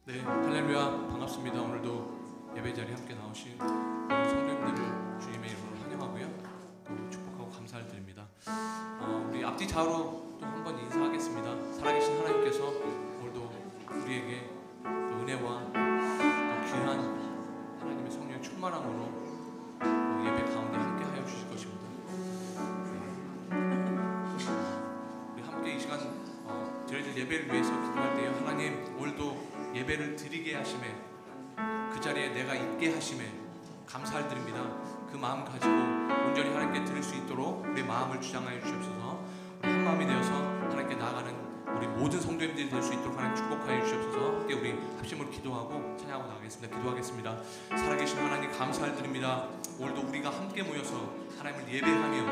네, 할렐루야, 반갑습니다. 오늘도 예배 자리에 함께 나오신 성도님들을 주님의 이름으로 환영하고요, 또 축복하고 감사를 드립니다. 우리 앞뒤 좌우로 또 한번 인사하겠습니다. 살아계신 하나님께서 오늘도 우리에게 또 은혜와 또 귀한 하나님의 성령의 충만함으로 예배 가운데 함께 하여 주실 것입니다. 우리 함께 이 시간 저희들 예배를 위해서 기도할 때요, 하나님 오늘도 예배를 드리게 하심에, 그 자리에 내가 있게 하심에 감사를 드립니다. 그 마음 가지고 온전히 하나님께 드릴 수 있도록 우리의 마음을 주장하여 주시옵소서. 우리 한 마음이 되어서 하나님께 나아가는 우리 모든 성도님들이 될 수 있도록 하나님 축복하여 주시옵소서. 함께 우리 합심으로 기도하고 찬양하고 나가겠습니다. 기도하겠습니다. 살아계신 하나님 감사를 드립니다. 오늘도 우리가 함께 모여서 하나님을 예배하며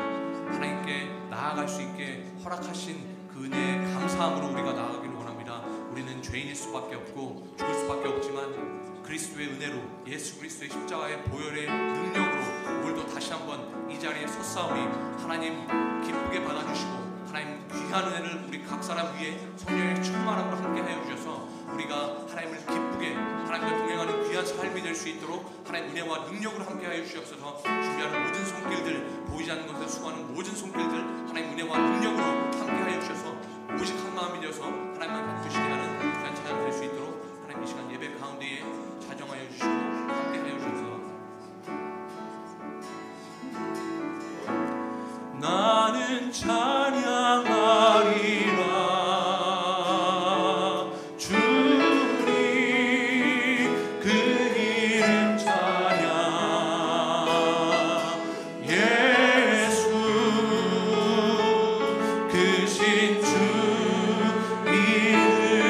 하나님께 나아갈 수 있게 허락하신 그 은혜에 감사함으로 우리가 나아가기를 원합니다. 우리는 죄인일 수밖에 없고 죽을 수밖에 없지만 그리스도의 은혜로, 예수 그리스도의 십자가의 보혈의 능력으로 오늘도 다시 한번 이 자리에 섰사오니 하나님 기쁘게 받아주시고 하나님 귀한 은혜를 우리 각 사람 위에 성령의 충만함으로 함께 하여 주셔서 우리가 하나님을 기쁘게 하나님과 동행하는 귀한 삶이 될 수 있도록 하나님 은혜와 능력으로 함께 하여 주시옵소서. 준비하는 모든 손길들, 보이지 않는 것에 수고하는 모든 손길들 하나님 은혜와 능력으로 함께 하여 주셔서 오직 한 마음이 되어서 하나님만 기쁘시게 하는 귀한 찬양 될 수 있도록 하나님 이 시간 예배 가운데에 자정하여 주시고 함께 하여 주셔서 나는 찬양하리라 그 신 주 이름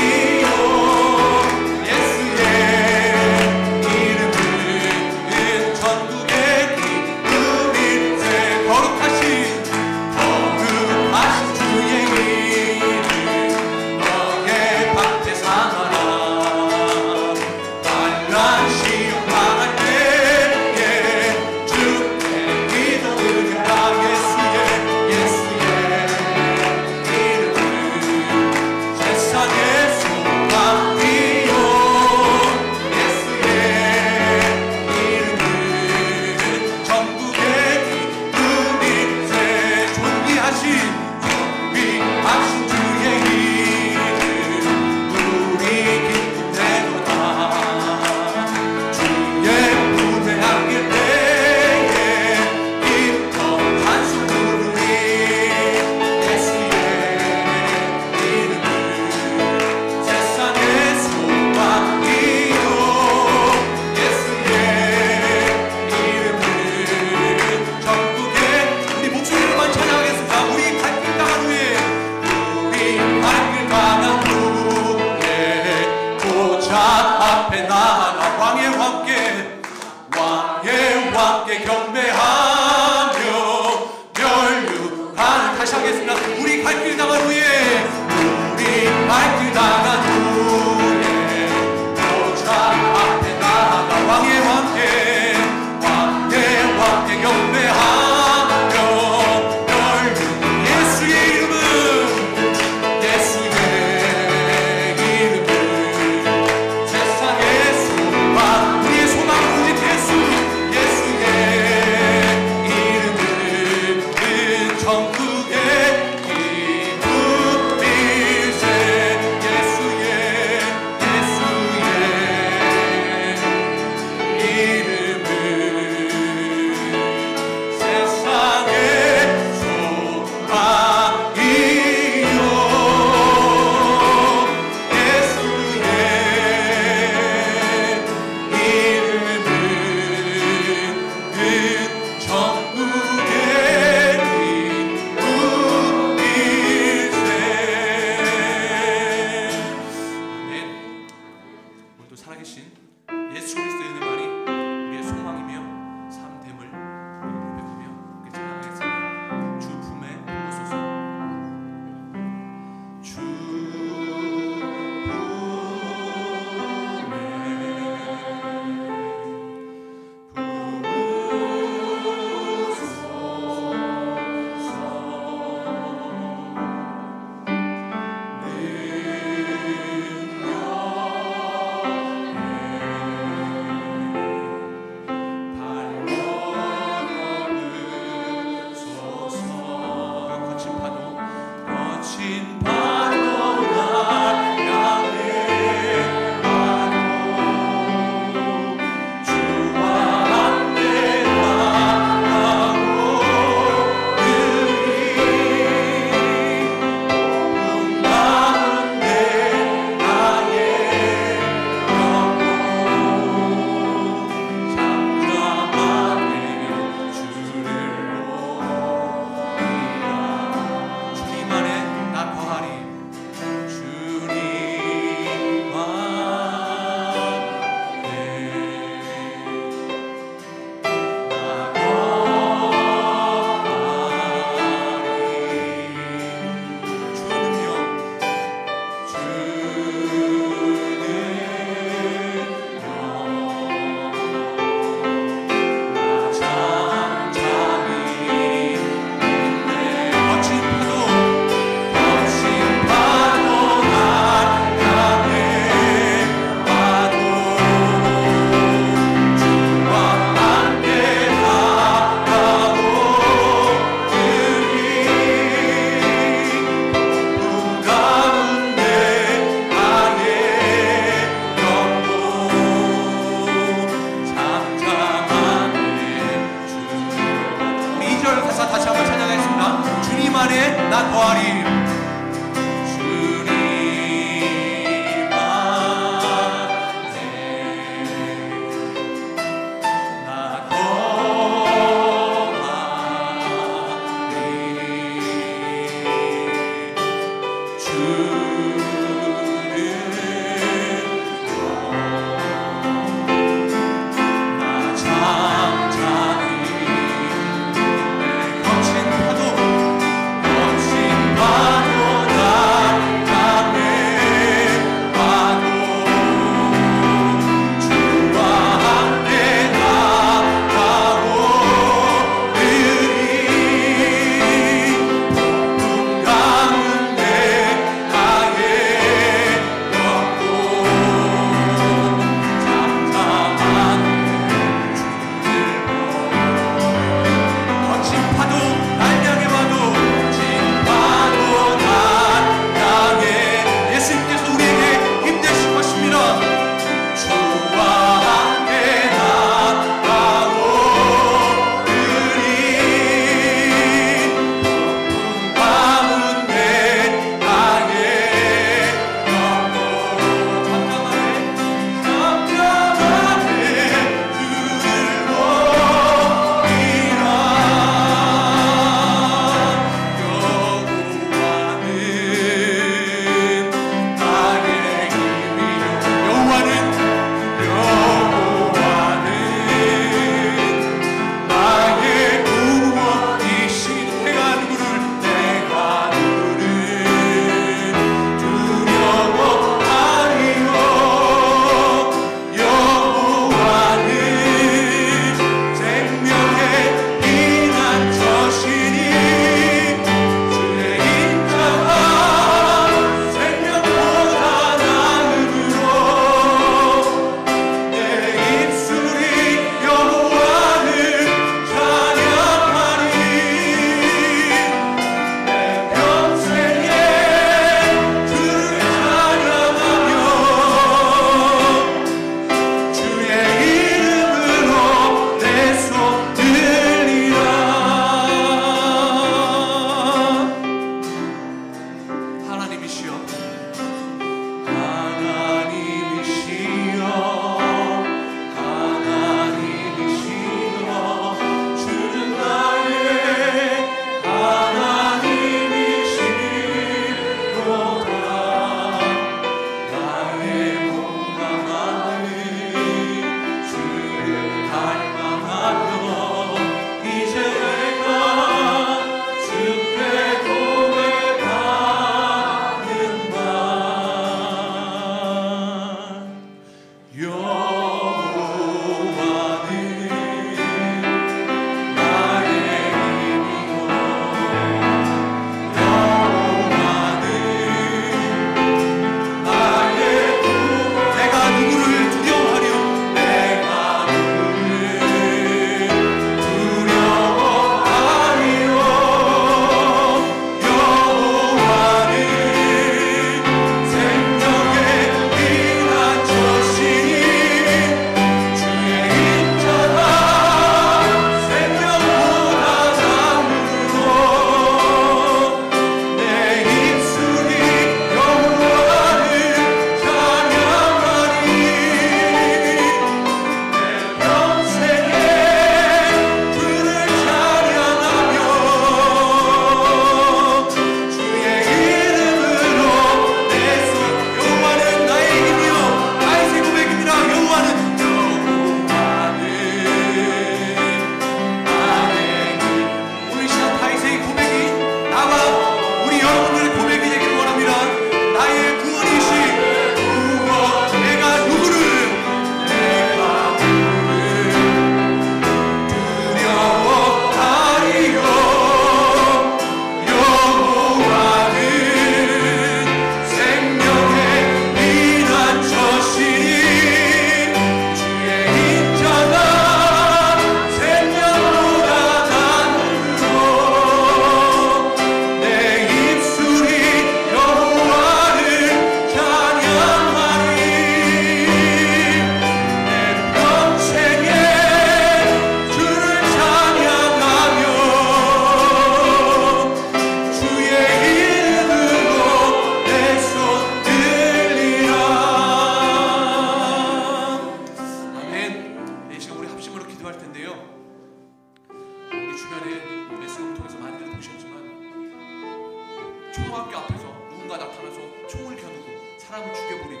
초등학교 앞에서 누군가 나타나서 총을 겨누고 사람을 죽여버리고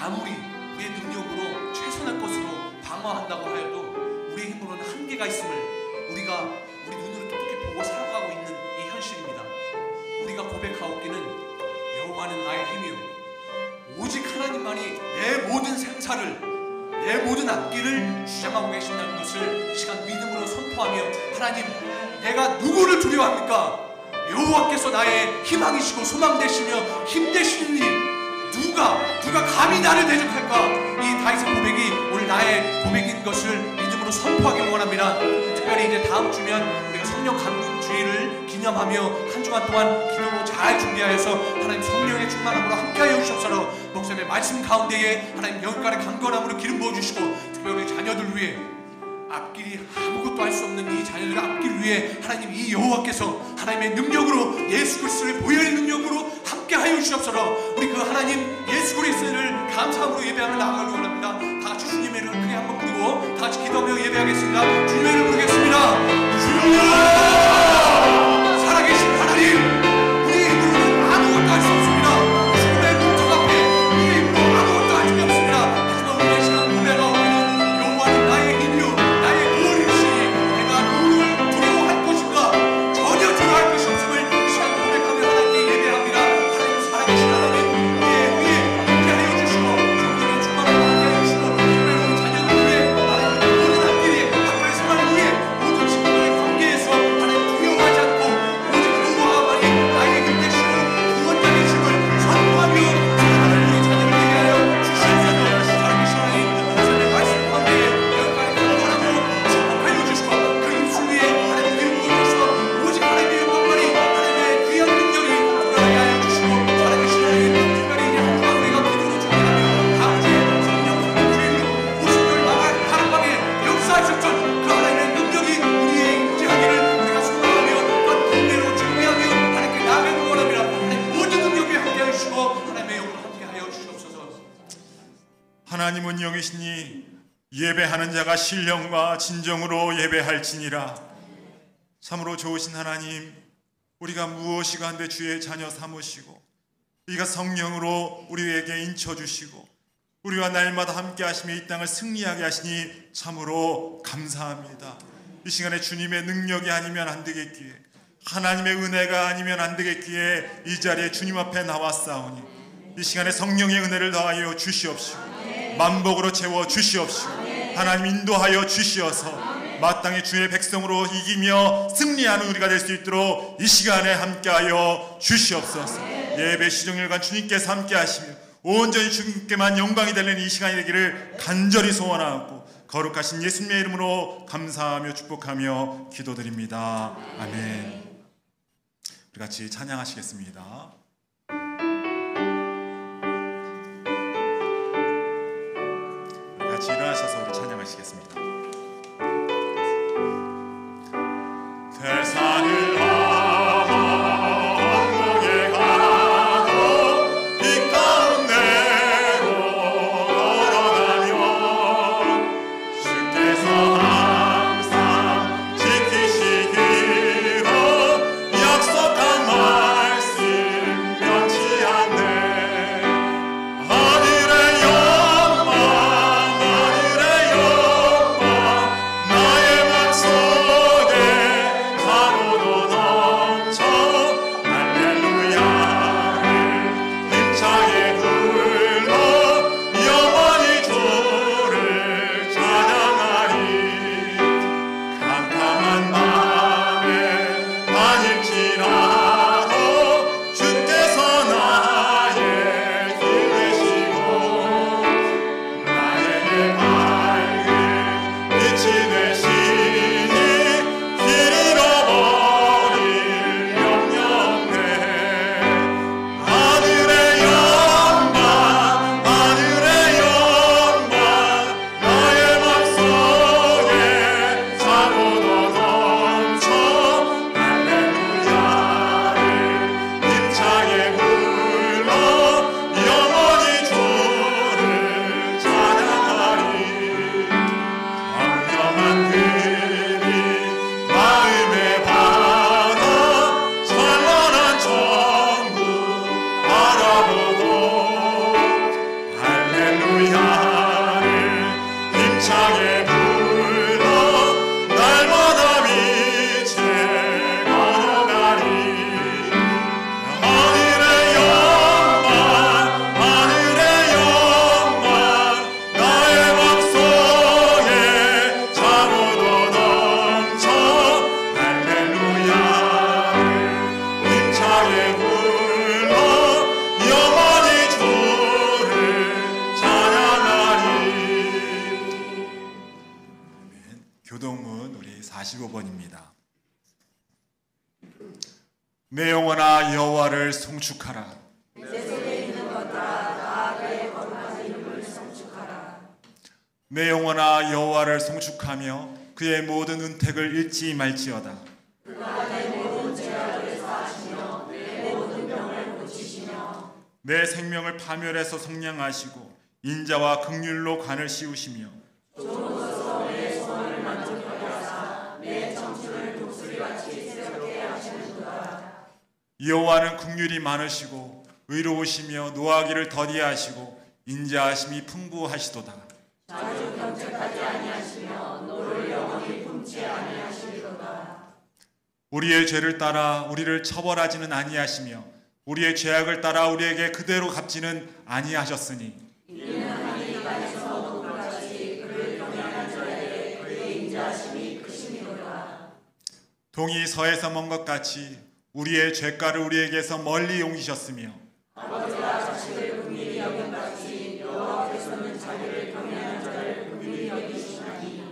아무리 우리의 능력으로 최선의 것으로 방어한다고 하여도 우리의 힘으로는 한계가 있음을 우리가 우리 눈으로 똑똑히 보고 살아가고 있는 이 현실입니다. 우리가 고백하옵기는 여호와는 나의 힘이요 오직 하나님만이 내 모든 생사를 내 모든 앞길을 주장하고 계신다는 것을 이 시간 믿음으로 선포하며 하나님 내가 누구를 두려워합니까? 여호와께서 나의 희망이시고 소망 되시며 힘 되시니 누가 감히 나를 대적할까? 이 다윗의 고백이 오늘 나의 고백인 것을 믿음으로 선포하기를 원합니다. 특별히 이제 다음 주면 우리가 성령 감동 주일을 기념하며 한 주간 동안 기도로 잘 준비하여서 하나님 성령의 충만함으로 함께하여 주옵소서. 목사님의 말씀 가운데에 하나님 영광의 강건함으로 기름 부어주시고 특별히 우리 자녀들 위해 앞길이 아무것도 할 수 없는 이 자녀들의 앞길 위해 하나님 이 여호와께서 하나님의 능력으로 예수 그리스도의 보혈의 능력으로 함께하여 주옵소서. 우리 그 하나님 예수 그리스도를 감사함으로 예배하며 나아가려고 합니다. 다 같이 주님의 이름을 크게 한번 부르고 다 같이 기도하며 예배하겠습니다. 주님의 이름을 부르겠습니다. 주여 살아계신 하나님 우리의 힘으로는 아무것도 할 수 없습니다. 죽음의 문턱 앞에 우리의 힘으로 아무것도 할 수 없습니다. 하지만 우리의 시간 고백하오기는 여호와는 나의 힘이요 나의 구원이시니 내가 누구를 두려워할 것인가? 전혀 두려워할 것이 없음을 이 시간 고백하며 하나님께 예배합니다. 하나님 살아계신 하나님 우리의 위에 함께하여 주시고 성령의 충만함을 함께하여 주시고 특별히 우리 자녀들 위해 하나님 모든 앞길에 학교의 생활 위해 모든 친구들의 관계에서 하나님 두려워하지 않고 오직 여호와만이 나의 힘 되시고 구원자 되심을 선포하며 사랑하는 우리 자녀를 위하여 주시옵소서. 살아계신 하나님 목사님의 말씀 가운데에 여기까지 강건함으로 축복하여 주시고 그 입술 위에 하나님 기름 부어주시고 오직 하나님의 영광만이 하나님의 귀한 능력이 드러나게 하여 주시고 살아계신 하나님 특별히 이제 한 주간 우리가 기도로 준비하며 다음 주에 성령 감동 주일로 50절 나갈 다락방에 역사하셨던 그 하나님의 능력이 우리의 임재하기를 우리가 소망하며 또 군대로 준비하며 하나님께 나아가는 원합니다. 하나님 모든 능력이 함께하여 주시고 하나님의 영으로 함께하여 주시옵소서. 하나님은 영이시니 예배하는 자가 신령과 진정으로 예배할지니라. 참으로 좋으신 하나님, 우리가 무엇이 간데 주의 자녀 삼으시고 우리가 성령으로 우리에게 인쳐주시고 우리와 날마다 함께 하시며 이 땅을 승리하게 하시니 참으로 감사합니다. 이 시간에 주님의 능력이 아니면 안 되겠기에 하나님의 은혜가 아니면 안 되겠기에 이 자리에 주님 앞에 나왔사오니 이 시간에 성령의 은혜를 더하여 주시옵시고 만복으로 채워 주시옵시고 하나님 인도하여 주시어서 마땅히 주의 백성으로 이기며 승리하는 우리가 될 수 있도록 이 시간에 함께하여 주시옵소서. 예배 시종일관 주님께서 함께 하시며 온전히 주님께만 영광이 되는 이 시간이 되기를 간절히 소원하고 거룩하신 예수님의 이름으로 감사하며 축복하며 기도드립니다. 아멘. 우리 같이 찬양하시겠습니다. 우리 같이 일어나셔서 우리 찬양하시겠습니다. 대산을 항목에 가도 이 가운데로 걸어가면 주께서 항상 지키시기로 약속한 말씀 변치 않네. 하늘의 영광 하늘의 영광 45번입니다. 내 영혼아 여호와를 송축하라. 내 속에 있는 것 다 나아가의 거룩한 이름을 송축하라. 내 영혼아 여호와를 송축하며 그의 모든 은택을 잊지 말지어다. 그가 내 모든 죄악을 사하시며 내 모든 병을 고치시며 내 생명을 파멸해서 성량하시고 인자와 긍휼로 관을 씌우시며 종으로서 내 소원을 만족하여사 내 청춘을 독수리같이 새롭게 하시는도다. 여호와는 긍휼이 많으시고 의로우시며 노하기를 더디하시고 인자하심이 풍부하시도다. 자주 경책하지 아니하시며 노를 영원히 품지 아니하시리로다. 우리의 죄를 따라 우리를 처벌하지는 아니하시며 우리의 죄악을 따라 우리에게 그대로 갚지는 아니하셨으니 이는 하나님 안에서 누구같이 그를 경외하는 자에게 그의 인자하심이 크심이로다. 동이 서에서 먼 것 같이 우리의 죄가를 우리에게서 멀리 옮기셨으며 아버지가 자식을 긍휼히 여김같이 여호와께서는 자기를 경외하는 자를 긍휼히 여기시나니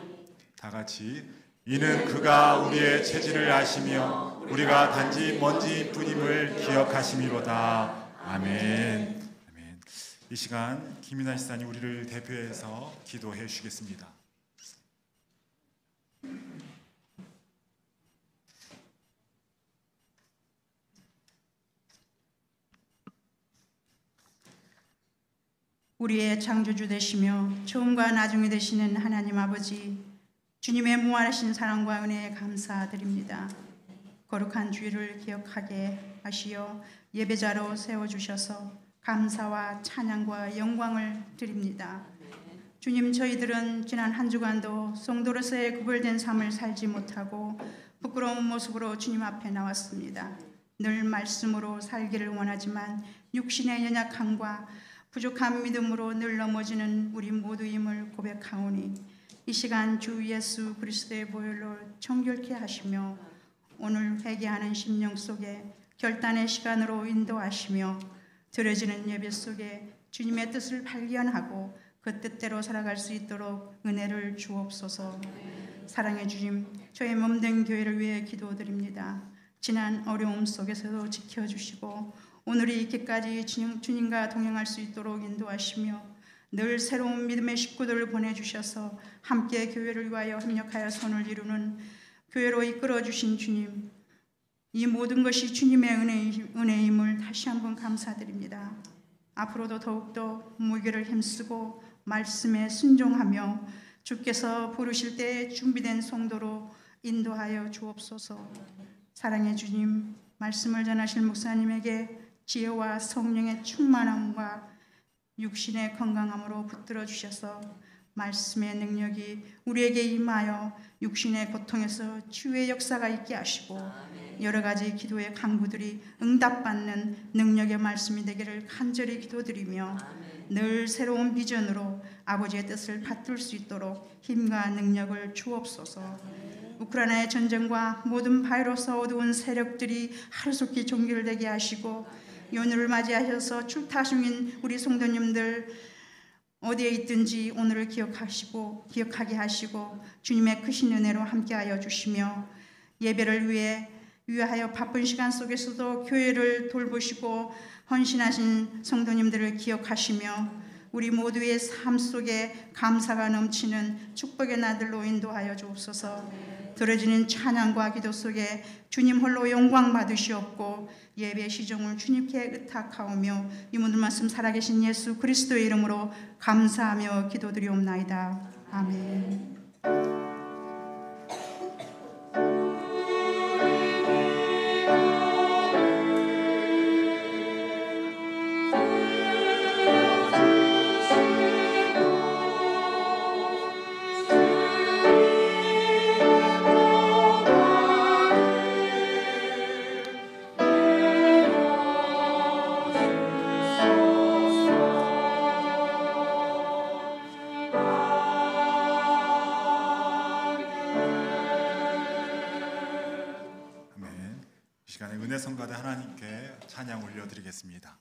다 같이 이는 그가 우리의 체질을 아시며 우리가 단지 먼지뿐임을 기억하심이로다. 아멘. 아멘. 이 시간 김인환 시사님 우리를 대표해서 기도해 주시겠습니다. 우리의 창조주 되시며 처음과 나중이 되시는 하나님 아버지, 주님의 무한하신 사랑과 은혜에 감사드립니다. 거룩한 주일을 기억하게 하시어 예배자로 세워주셔서 감사와 찬양과 영광을 드립니다. 주님, 저희들은 지난 한 주간도 성도로서의 구별된 삶을 살지 못하고 부끄러운 모습으로 주님 앞에 나왔습니다. 늘 말씀으로 살기를 원하지만 육신의 연약함과 부족한 믿음으로 늘 넘어지는 우리 모두임을 고백하오니 이 시간 주 예수 그리스도의 보혈로 정결케 하시며 오늘 회개하는 심령 속에 결단의 시간으로 인도하시며 드려지는 예배 속에 주님의 뜻을 발견하고 그 뜻대로 살아갈 수 있도록 은혜를 주옵소서. 사랑의 주님, 저의 몸된 교회를 위해 기도드립니다. 지난 어려움 속에서도 지켜주시고 오늘이 있기까지 주님과 동행할 수 있도록 인도하시며 늘 새로운 믿음의 식구들을 보내주셔서 함께 교회를 위하여 협력하여 선을 이루는 교회로 이끌어주신 주님, 이 모든 것이 주님의 은혜임을 다시 한번 감사드립니다. 앞으로도 더욱더 무게를 힘쓰고 말씀에 순종하며 주께서 부르실 때 준비된 성도로 인도하여 주옵소서. 사랑의 주님, 말씀을 전하실 목사님에게 지혜와 성령의 충만함과 육신의 건강함으로 붙들어 주셔서 말씀의 능력이 우리에게 임하여 육신의 고통에서 치유의 역사가 있게 하시고 여러 가지 기도의 간구들이 응답받는 능력의 말씀이 되기를 간절히 기도드리며 늘 새로운 비전으로 아버지의 뜻을 받들 수 있도록 힘과 능력을 주옵소서. 우크라이나의 전쟁과 모든 바이러스 어두운 세력들이 하루속히 종결되게 하시고 연휴를 맞이하셔서 출타 중인 우리 성도님들 어디에 있든지 오늘을 기억하게 하시고 주님의 크신 은혜로 함께하여 주시며 예배를 위하여 바쁜 시간 속에서도 교회를 돌보시고 헌신하신 성도님들을 기억하시며 우리 모두의 삶 속에 감사가 넘치는 축복의 나들로 인도하여 주옵소서. 들어지는 찬양과 기도 속에 주님 홀로 영광 받으시옵고 예배 시종을 주님께 의탁하오며 이 모든 말씀 살아계신 예수 그리스도의 이름으로 감사하며 기도드리옵나이다. 아멘. 은혜 성가대 하나님께 찬양 올려드리겠습니다.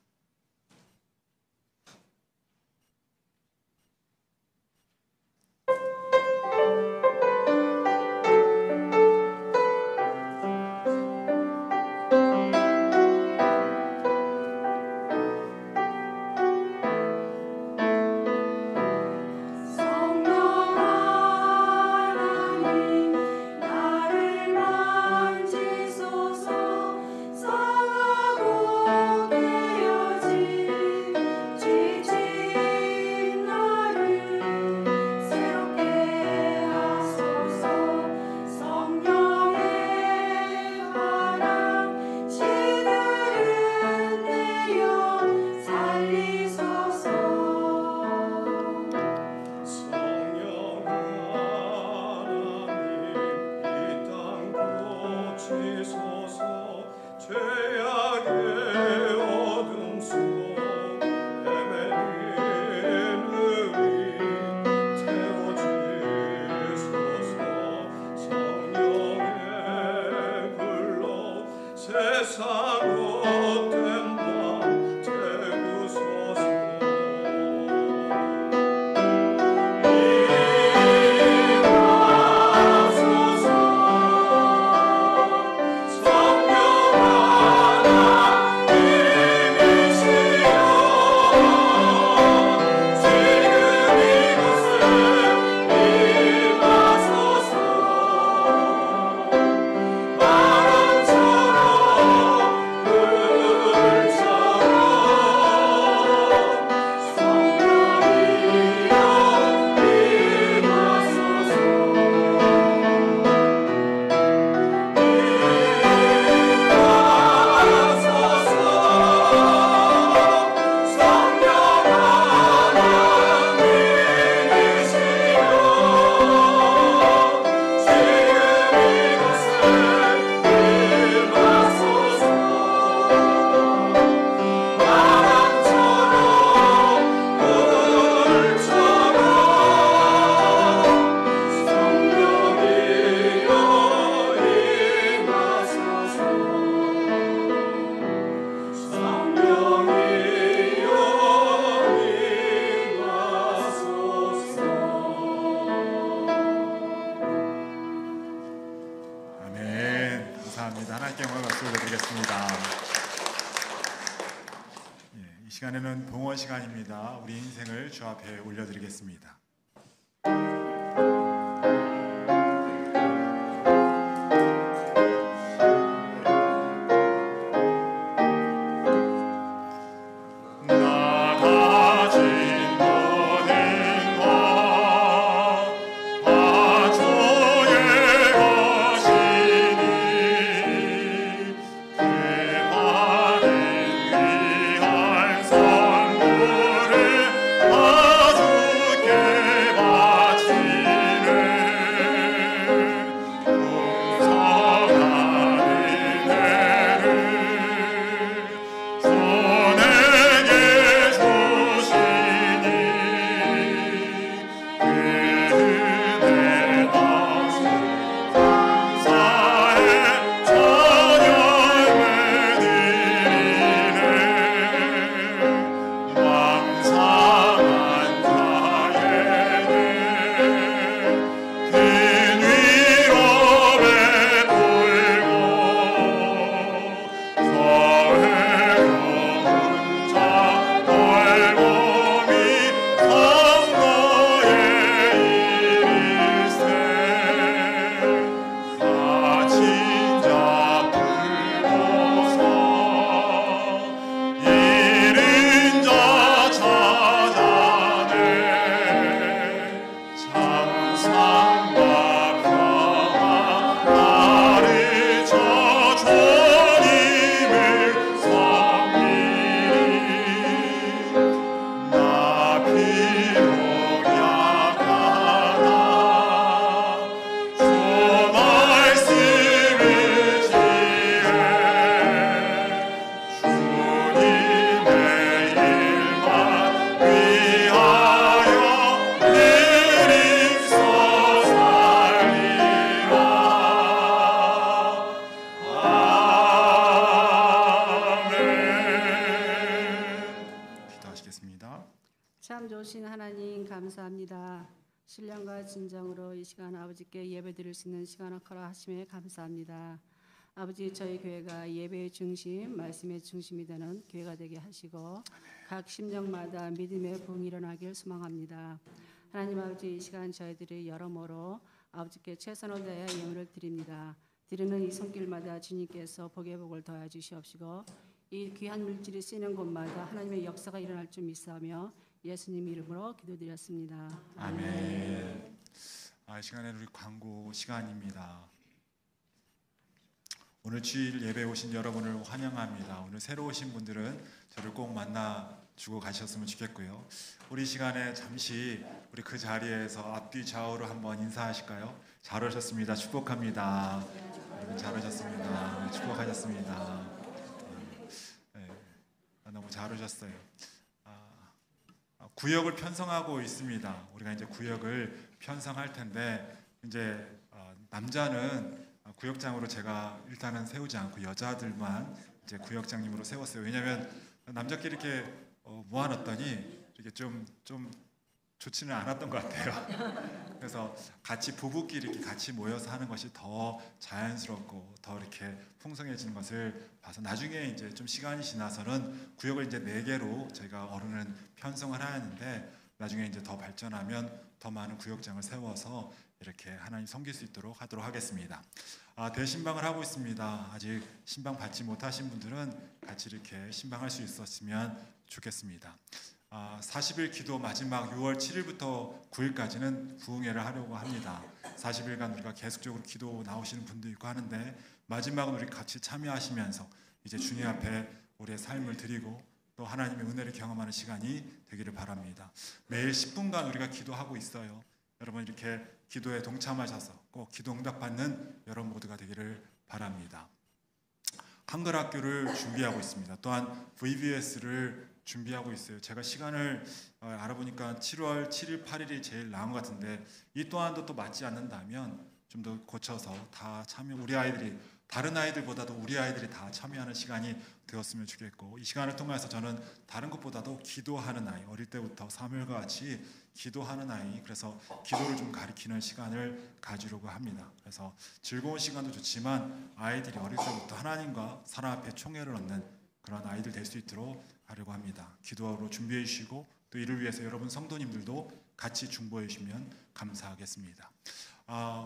지소서 죄악의 어둠 속 헤매는 의인 태워지소서 성령의 불로 세상 못된 밤 태우소서 아멘. 감사합니다. 하나님께 영광 박수 올려드리겠습니다. 이 시간에는 봉헌 시간입니다. 우리 인생을 주 앞에 올려드리겠습니다. 참 좋으신 하나님 감사합니다. 신령과 진정으로 이 시간 아버지께 예배드릴 수 있는 시간을 허락하심에 감사합니다. 아버지 저희 교회가 예배의 중심, 말씀의 중심이 되는 교회가 되게 하시고 각 심령마다 믿음의 부흥이 일어나길 소망합니다. 하나님 아버지 이 시간 저희들이 여러모로 아버지께 최선을 다해 예물을 드립니다. 드리는 이 손길마다 주님께서 복의 복을 더해 주시옵시고 이 귀한 물질이 쓰이는 곳마다 하나님의 역사가 일어날 줄 믿사오며 예수님 이름으로 기도드렸습니다. 아멘. 이 시간에는 우리 광고 시간입니다. 오늘 주일 예배 오신 여러분을 환영합니다. 오늘 새로 오신 분들은 저를 꼭 만나 주고 가셨으면 좋겠고요. 우리 시간에 잠시 우리 그 자리에서 앞뒤 좌우로 한번 인사하실까요? 잘 오셨습니다. 축복합니다. 여러분 잘하셨습니다. 축복하셨습니다. 네, 너무 잘 오셨어요. 구역을 편성하고 있습니다. 우리가 이제 구역을 편성할 텐데 이제 남자는 구역장으로 제가 일단은 세우지 않고 여자들만 이제 구역장님으로 세웠어요. 왜냐하면 남자끼리 이렇게 모아놨더니 이렇게 좀 좋지는 않았던 것 같아요. 그래서 같이 부부끼리 이렇게 같이 모여서 하는 것이 더 자연스럽고 더 이렇게 풍성해지는 것을 봐서 나중에 이제 좀 시간이 지나서는 구역을 이제 4개로 저희가 어른은 편성을 하는데 나중에 이제 더 발전하면 더 많은 구역장을 세워서 이렇게 하나님 섬길 수 있도록 하도록 하겠습니다. 대신방을 하고 있습니다. 아직 신방 받지 못하신 분들은 같이 이렇게 신방할 수 있었으면 좋겠습니다. 40일 기도 마지막 6월 7일부터 9일까지는 부흥회를 하려고 합니다. 40일간 우리가 계속적으로 기도 나오시는 분도 있고 하는데 마지막은 우리 같이 참여하시면서 이제 주님 앞에 우리의 삶을 드리고 또 하나님의 은혜를 경험하는 시간이 되기를 바랍니다. 매일 10분간 우리가 기도하고 있어요. 여러분 이렇게 기도에 동참하셔서 꼭 기도 응답받는 여러분 모두가 되기를 바랍니다. 한글 학교를 준비하고 있습니다. 또한 VBS를 준비하고 있어요. 제가 시간을 알아보니까 7월 7일, 8일이 제일 나은 것 같은데 이 또한도 또 맞지 않는다면 좀 더 고쳐서 다 참여, 우리 아이들이 다른 아이들보다도 우리 아이들이 다 참여하는 시간이 되었으면 좋겠고 이 시간을 통해서 저는 다른 것보다도 기도하는 아이, 어릴 때부터 사무엘과 같이 기도하는 아이, 그래서 기도를 좀 가리키는 시간을 가지려고 합니다. 그래서 즐거운 시간도 좋지만 아이들이 어릴 때부터 하나님과 사람 앞에 총애를 얻는 그런 아이들 될 수 있도록 하려고 합니다. 기도하러 준비해 주시고 또 이를 위해서 여러분 성도님들도 같이 중보해 주시면 감사하겠습니다.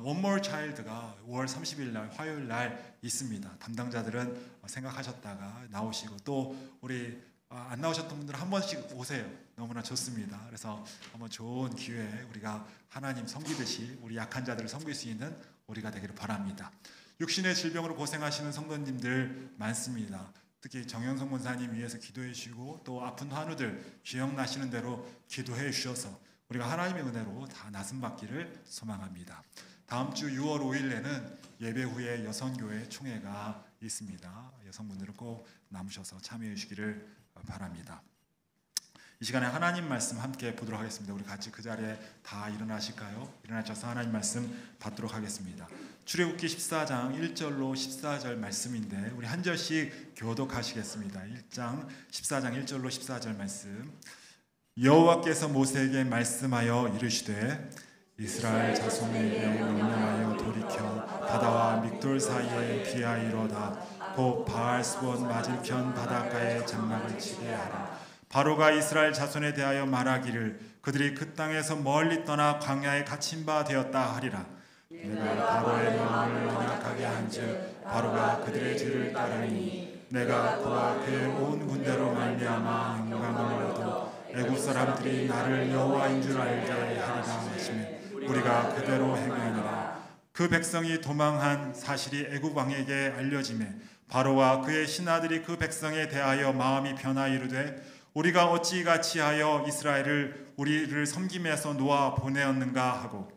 One More Child가 5월 30일 날 화요일 날 있습니다. 담당자들은 생각하셨다가 나오시고 또 우리 안 나오셨던 분들은 한 번씩 오세요. 너무나 좋습니다. 그래서 한번 좋은 기회에 우리가 하나님 섬기듯이 우리 약한 자들을 섬길 수 있는 우리가 되기를 바랍니다. 육신의 질병으로 고생하시는 성도님들 많습니다. 특히 정영성 권사님 위해서 기도해 주시고 또 아픈 환우들 기억나시는 대로 기도해 주셔서 우리가 하나님의 은혜로 다 나씀 받기를 소망합니다. 다음 주 6월 5일에는 예배 후에 여성교회 총회가 있습니다. 여성분들은 꼭 남으셔서 참여해 주시기를 바랍니다. 이 시간에 하나님 말씀 함께 보도록 하겠습니다. 우리 같이 그 자리에 다 일어나실까요? 일어나셔서 하나님 말씀 받도록 하겠습니다. 출애굽기 14장 1절로 14절 말씀인데 우리 한 절씩 교독하시겠습니다. 1장 14장 1절로 14절 말씀. 여호와께서 모세에게 말씀하여 이르시되 이스라엘 자손에게 명령하여 돌이켜 바다와 믹돌 사이에 비하이로다 곧 바알스본 맞은편 바닷가에 장막을 치게 하라. 바로가 이스라엘 자손에 대하여 말하기를 그들이 그 땅에서 멀리 떠나 광야에 갇힌 바 되었다 하리라. 내가 바로의 마음을 완악하게 한즉 바로가 그들의 죄를 따르니 내가 그와 그의 온 군대로 말미암아 영광을 얻어 애굽 사람들이 나를 여호와인 줄 알게 하리라 하시매 우리가 그대로 행하니라. 그 백성이 도망한 사실이 애굽 왕에게 알려지매 바로와 그의 신하들이 그 백성에 대하여 마음이 변하 이르되 우리가 어찌 같이 하여 이스라엘을 우리를 섬김에서 놓아 보내었는가 하고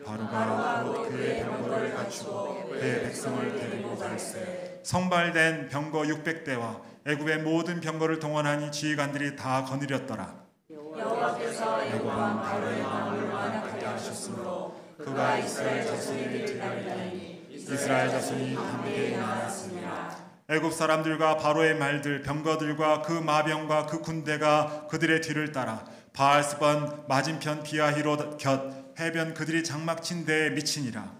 바로가 곧 그의 병거를 갖추고 그의 백성을 데리고 갈새 성발된 병거 600대와 애굽의 모든 병거를 동원하니 지휘관들이 다 거느렸더라. 여호와께서 애굽 왕 바로의 마음을 완악하게 하셨으므로 그가 이스라엘 자손에게 들려가니 이스라엘 자손이 담대히 나았습니다. 애굽 사람들과 바로의 말들 병거들과 그 마병과 그 군대가 그들의 뒤를 따라 바알스본 맞은편 비하히로 곁 해변 그들이 장막친 데에 미치니라.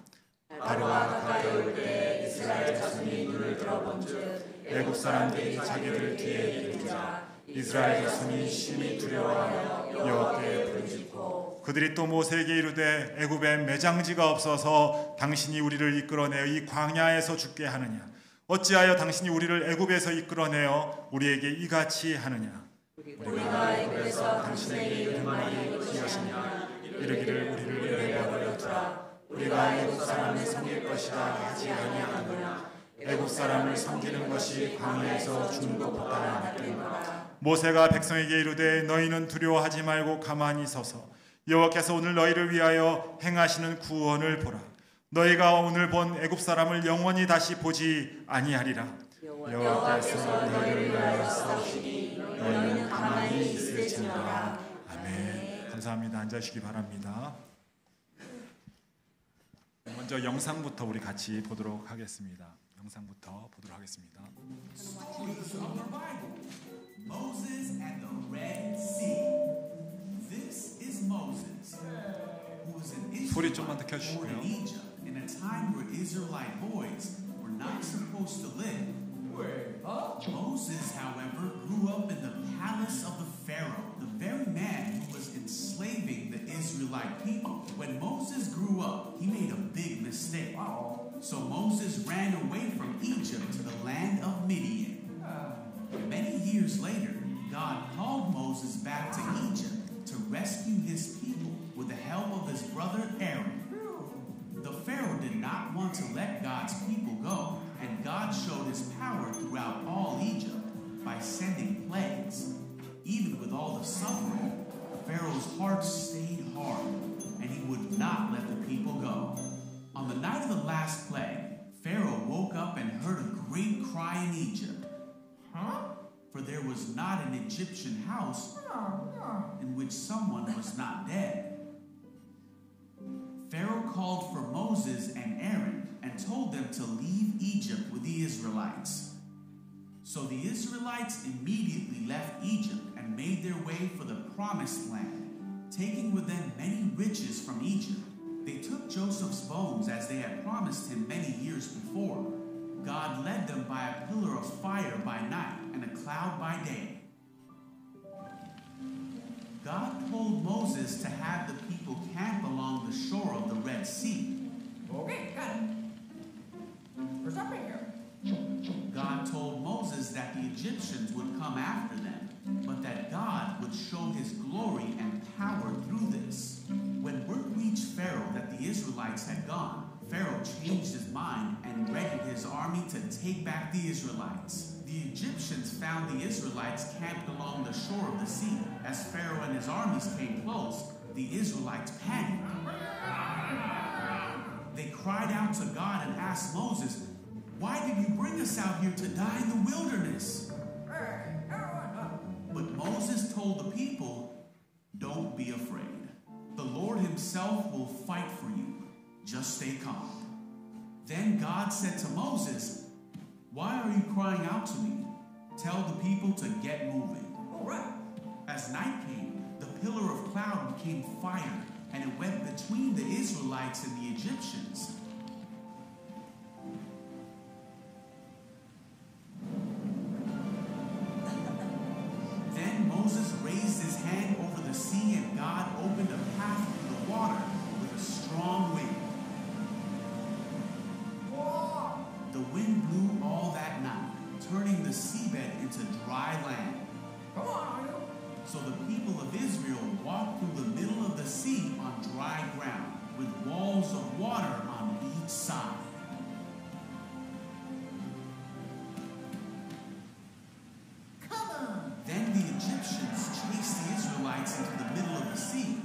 바로가 가까이 올 때 이스라엘 자손이 눈을 들어본즉 애굽 사람들이 자기들 뒤에 이르자 이스라엘 자손이 심히 두려워하여 여호와께 부르짖고 그들이 또 모세에게 이르되 애굽에 매장지가 없어서 당신이 우리를 이끌어내어 이 광야에서 죽게 하느냐 어찌하여 당신이 우리를 애굽에서 이끌어내어 우리에게 이같이 하느냐 우리가 애굽에서 당신에게 이른 말이 무엇이냐 이르기를 우리를 내버려 두라 우리가 애굽 사람을 섬길 것이라 하지 아니하느냐 애굽 사람을 섬기는 것이 광야에서 죽는 것보다 낫겠노라. 모세가 백성에게 이르되 너희는 두려워하지 말고 가만히 서서 여호와께서 오늘 너희를 위하여 행하시는 구원을 보라. 너희가 오늘 본 애굽 사람을 영원히 다시 보지 아니하리라. 여호와께서 너희를 위하여 싸우시니 너희는 가만히 있을지어다. 아멘. 감사합니다. 앉으시기 바랍니다. 먼저 영상부터 우리 같이 보도록 하겠습니다. 영상부터 보도록 하겠습니다. Moses and the Red Sea. This is Moses, who was an 소리 좀만 더 Israelite born 켜주시고요. in Egypt in a time where Israelite boys were not supposed to live. Moses, however, grew up in the palace of the Pharaoh, the very man who was enslaving the Israelite people. When Moses grew up, he made a big mistake. So Moses ran away from Egypt to the land of Midian. Many years later, God called Moses back to Egypt to rescue his people with the help of his brother Aaron. The Pharaoh did not want to let God's people go, and God showed his power throughout all Egypt by sending plagues. Even with all the suffering, Pharaoh's heart stayed hard, and he would not let the people go. On the night of the last plague, Pharaoh woke up and heard a great cry in Egypt. For there was not an Egyptian house in which someone was not dead. Pharaoh called for Moses and Aaron and told them to leave Egypt with the Israelites. So the Israelites immediately left Egypt and made their way for the promised land, taking with them many riches from Egypt. They took Joseph's bones as they had promised him many years before. God led them by a pillar of fire by night and a cloud by day. God told Moses to have the people camp along the shore of the Red Sea. Okay, got it. There's something here. God told Moses that the Egyptians would come after them, but that God would show his glory and power through this. When word reached Pharaoh that the Israelites had gone, Pharaoh changed his mind and readied his army to take back the Israelites. The Egyptians found the Israelites camped along the shore of the sea. As Pharaoh and his armies came close, the Israelites panicked. They cried out to God and asked Moses, "Why did you bring us out here to die in the wilderness?" But Moses told the people, "Don't be afraid. The Lord himself will fight for you. Just stay calm." Then God said to Moses, "Why are you crying out to me? Tell the people to get moving." All right. As night came, the pillar of cloud became fire, and it went between the Israelites and the Egyptians. Then Moses raised his hand over the sea, and God opened a path through the water with a strong wind. The wind blew all that night, turning the seabed into dry land. Come on. So the people of Israel walked through the middle of the sea on dry ground, with walls of water on each side. Come on. Then the Egyptians chased the Israelites into the middle of the sea.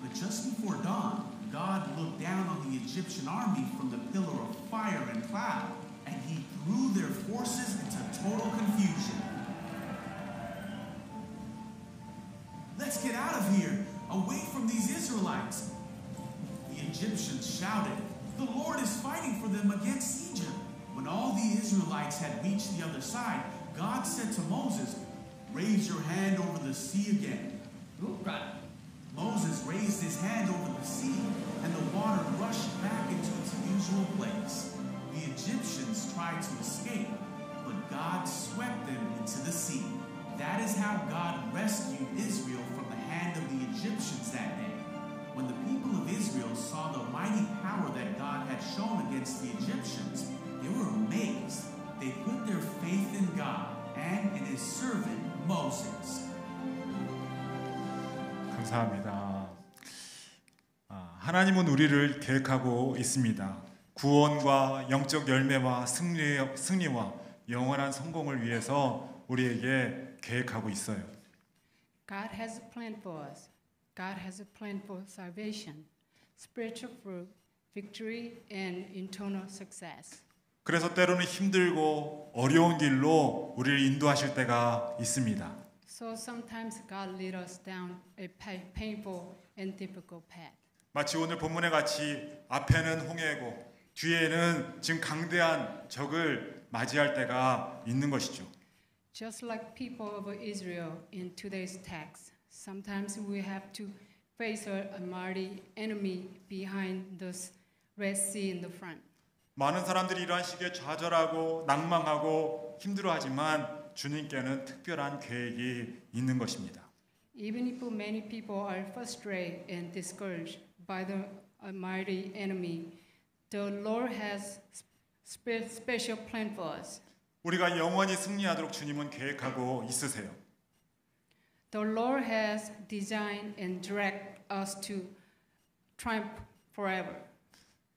But just before dawn, God looked down on the Egyptian army from the pillar of fire and cloud, and he threw their forces into total confusion. "Let's get out of here, away from these Israelites." The Egyptians shouted, "The Lord is fighting for them against Egypt." When all the Israelites had reached the other side, God said to Moses, "Raise your hand over the sea again." Ooh, got it. Moses raised his hand over the sea, and the water rushed back into its usual place. The Egyptians tried to escape, but God swept them into the sea. That is how God rescued Israel from the hand of the Egyptians that day. When the people of Israel saw the mighty power that God had shown against the Egyptians, they were amazed. They put their faith in God and in his servant Moses. 감사합니다. 하나님은 우리를 계획하고 있습니다. 구원과 영적 열매와 승리와 영원한 성공을 위해서 우리에게 계획하고 있어요. God has a plan for us. God has a plan for salvation, spiritual fruit, victory and eternal success. 그래서 때로는 힘들고 어려운 길로 우리를 인도하실 때가 있습니다. So sometimes God leads us down a painful and difficult path. 마치 오늘 본문에 같이 앞에는 홍해고 뒤에는 지금 강대한 적을 맞이할 때가 있는 것이죠. Just like people of Israel in today's text, sometimes we have to face a mighty enemy behind the Red Sea in the front. 많은 사람들이 이러한 시기에 좌절하고 낭망하고 힘들어하지만 주님께는 특별한 계획이 있는 것입니다. Even if many people are frustrated and discouraged by the mighty enemy, the Lord has special plan for us. 우리가 영원히 승리하도록 주님은 계획하고 있으세요. The Lord has designed and directed us to triumph forever.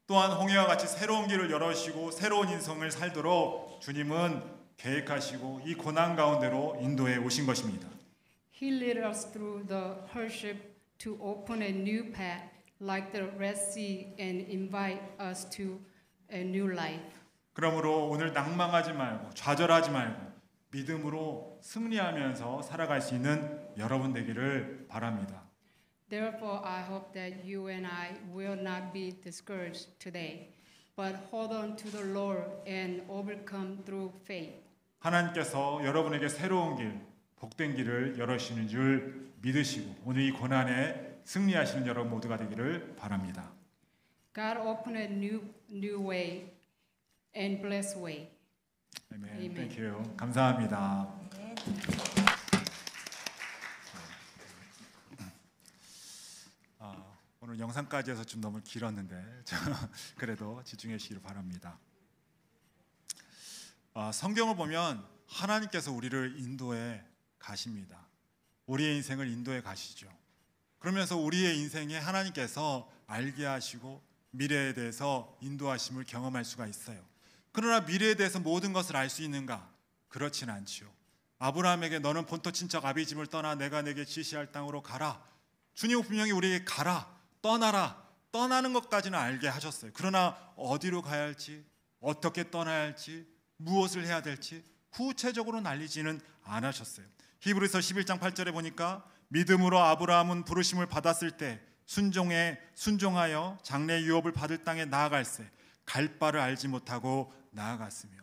또한 홍해와 같이 새로운 길을 열어주시고 새로운 인생을 살도록 주님은 계획하시고 이 고난 가운데로 인도해 오신 것입니다. He led us through the hardship to open a new path like the Red Sea and invite us to a new life. 그러므로 오늘 낭망하지 말고 좌절하지 말고 믿음으로 승리하면서 살아갈 수 있는 여러분 되기를 바랍니다. Therefore, I hope that you and I will not be discouraged today, but hold on to the Lord and overcome through faith. 하나님께서 여러분에게 새로운 길, 복된 길을 열어주시는 줄 믿으시고 오늘 이 고난에 승리하시는 여러분 모두가 되기를 바랍니다. God opened a new way and blessed way. 아멘. Amen. Thank you. 감사합니다. 오늘 영상까지 해서 좀 너무 길었는데 그래도 집중해 주시길 바랍니다. 성경을 보면 하나님께서 우리를 인도해 가십니다. 우리의 인생을 인도해 가시죠. 그러면서 우리의 인생에 하나님께서 알게 하시고 미래에 대해서 인도하심을 경험할 수가 있어요. 그러나 미래에 대해서 모든 것을 알 수 있는가? 그렇진 않지요. 아브라함에게 너는 본토 친척 아비 집을 떠나 내가 내게 지시할 땅으로 가라. 주님은 분명히 우리에게 가라, 떠나라, 떠나는 것까지는 알게 하셨어요. 그러나 어디로 가야 할지, 어떻게 떠나야 할지, 무엇을 해야 될지 구체적으로는 알리지는 않으셨어요. 히브리서 11장 8절에 보니까 믿음으로 아브라함은 부르심을 받았을 때 순종하여 장래 유업을 받을 땅에 나아갈새 갈 바를 알지 못하고 나아갔으며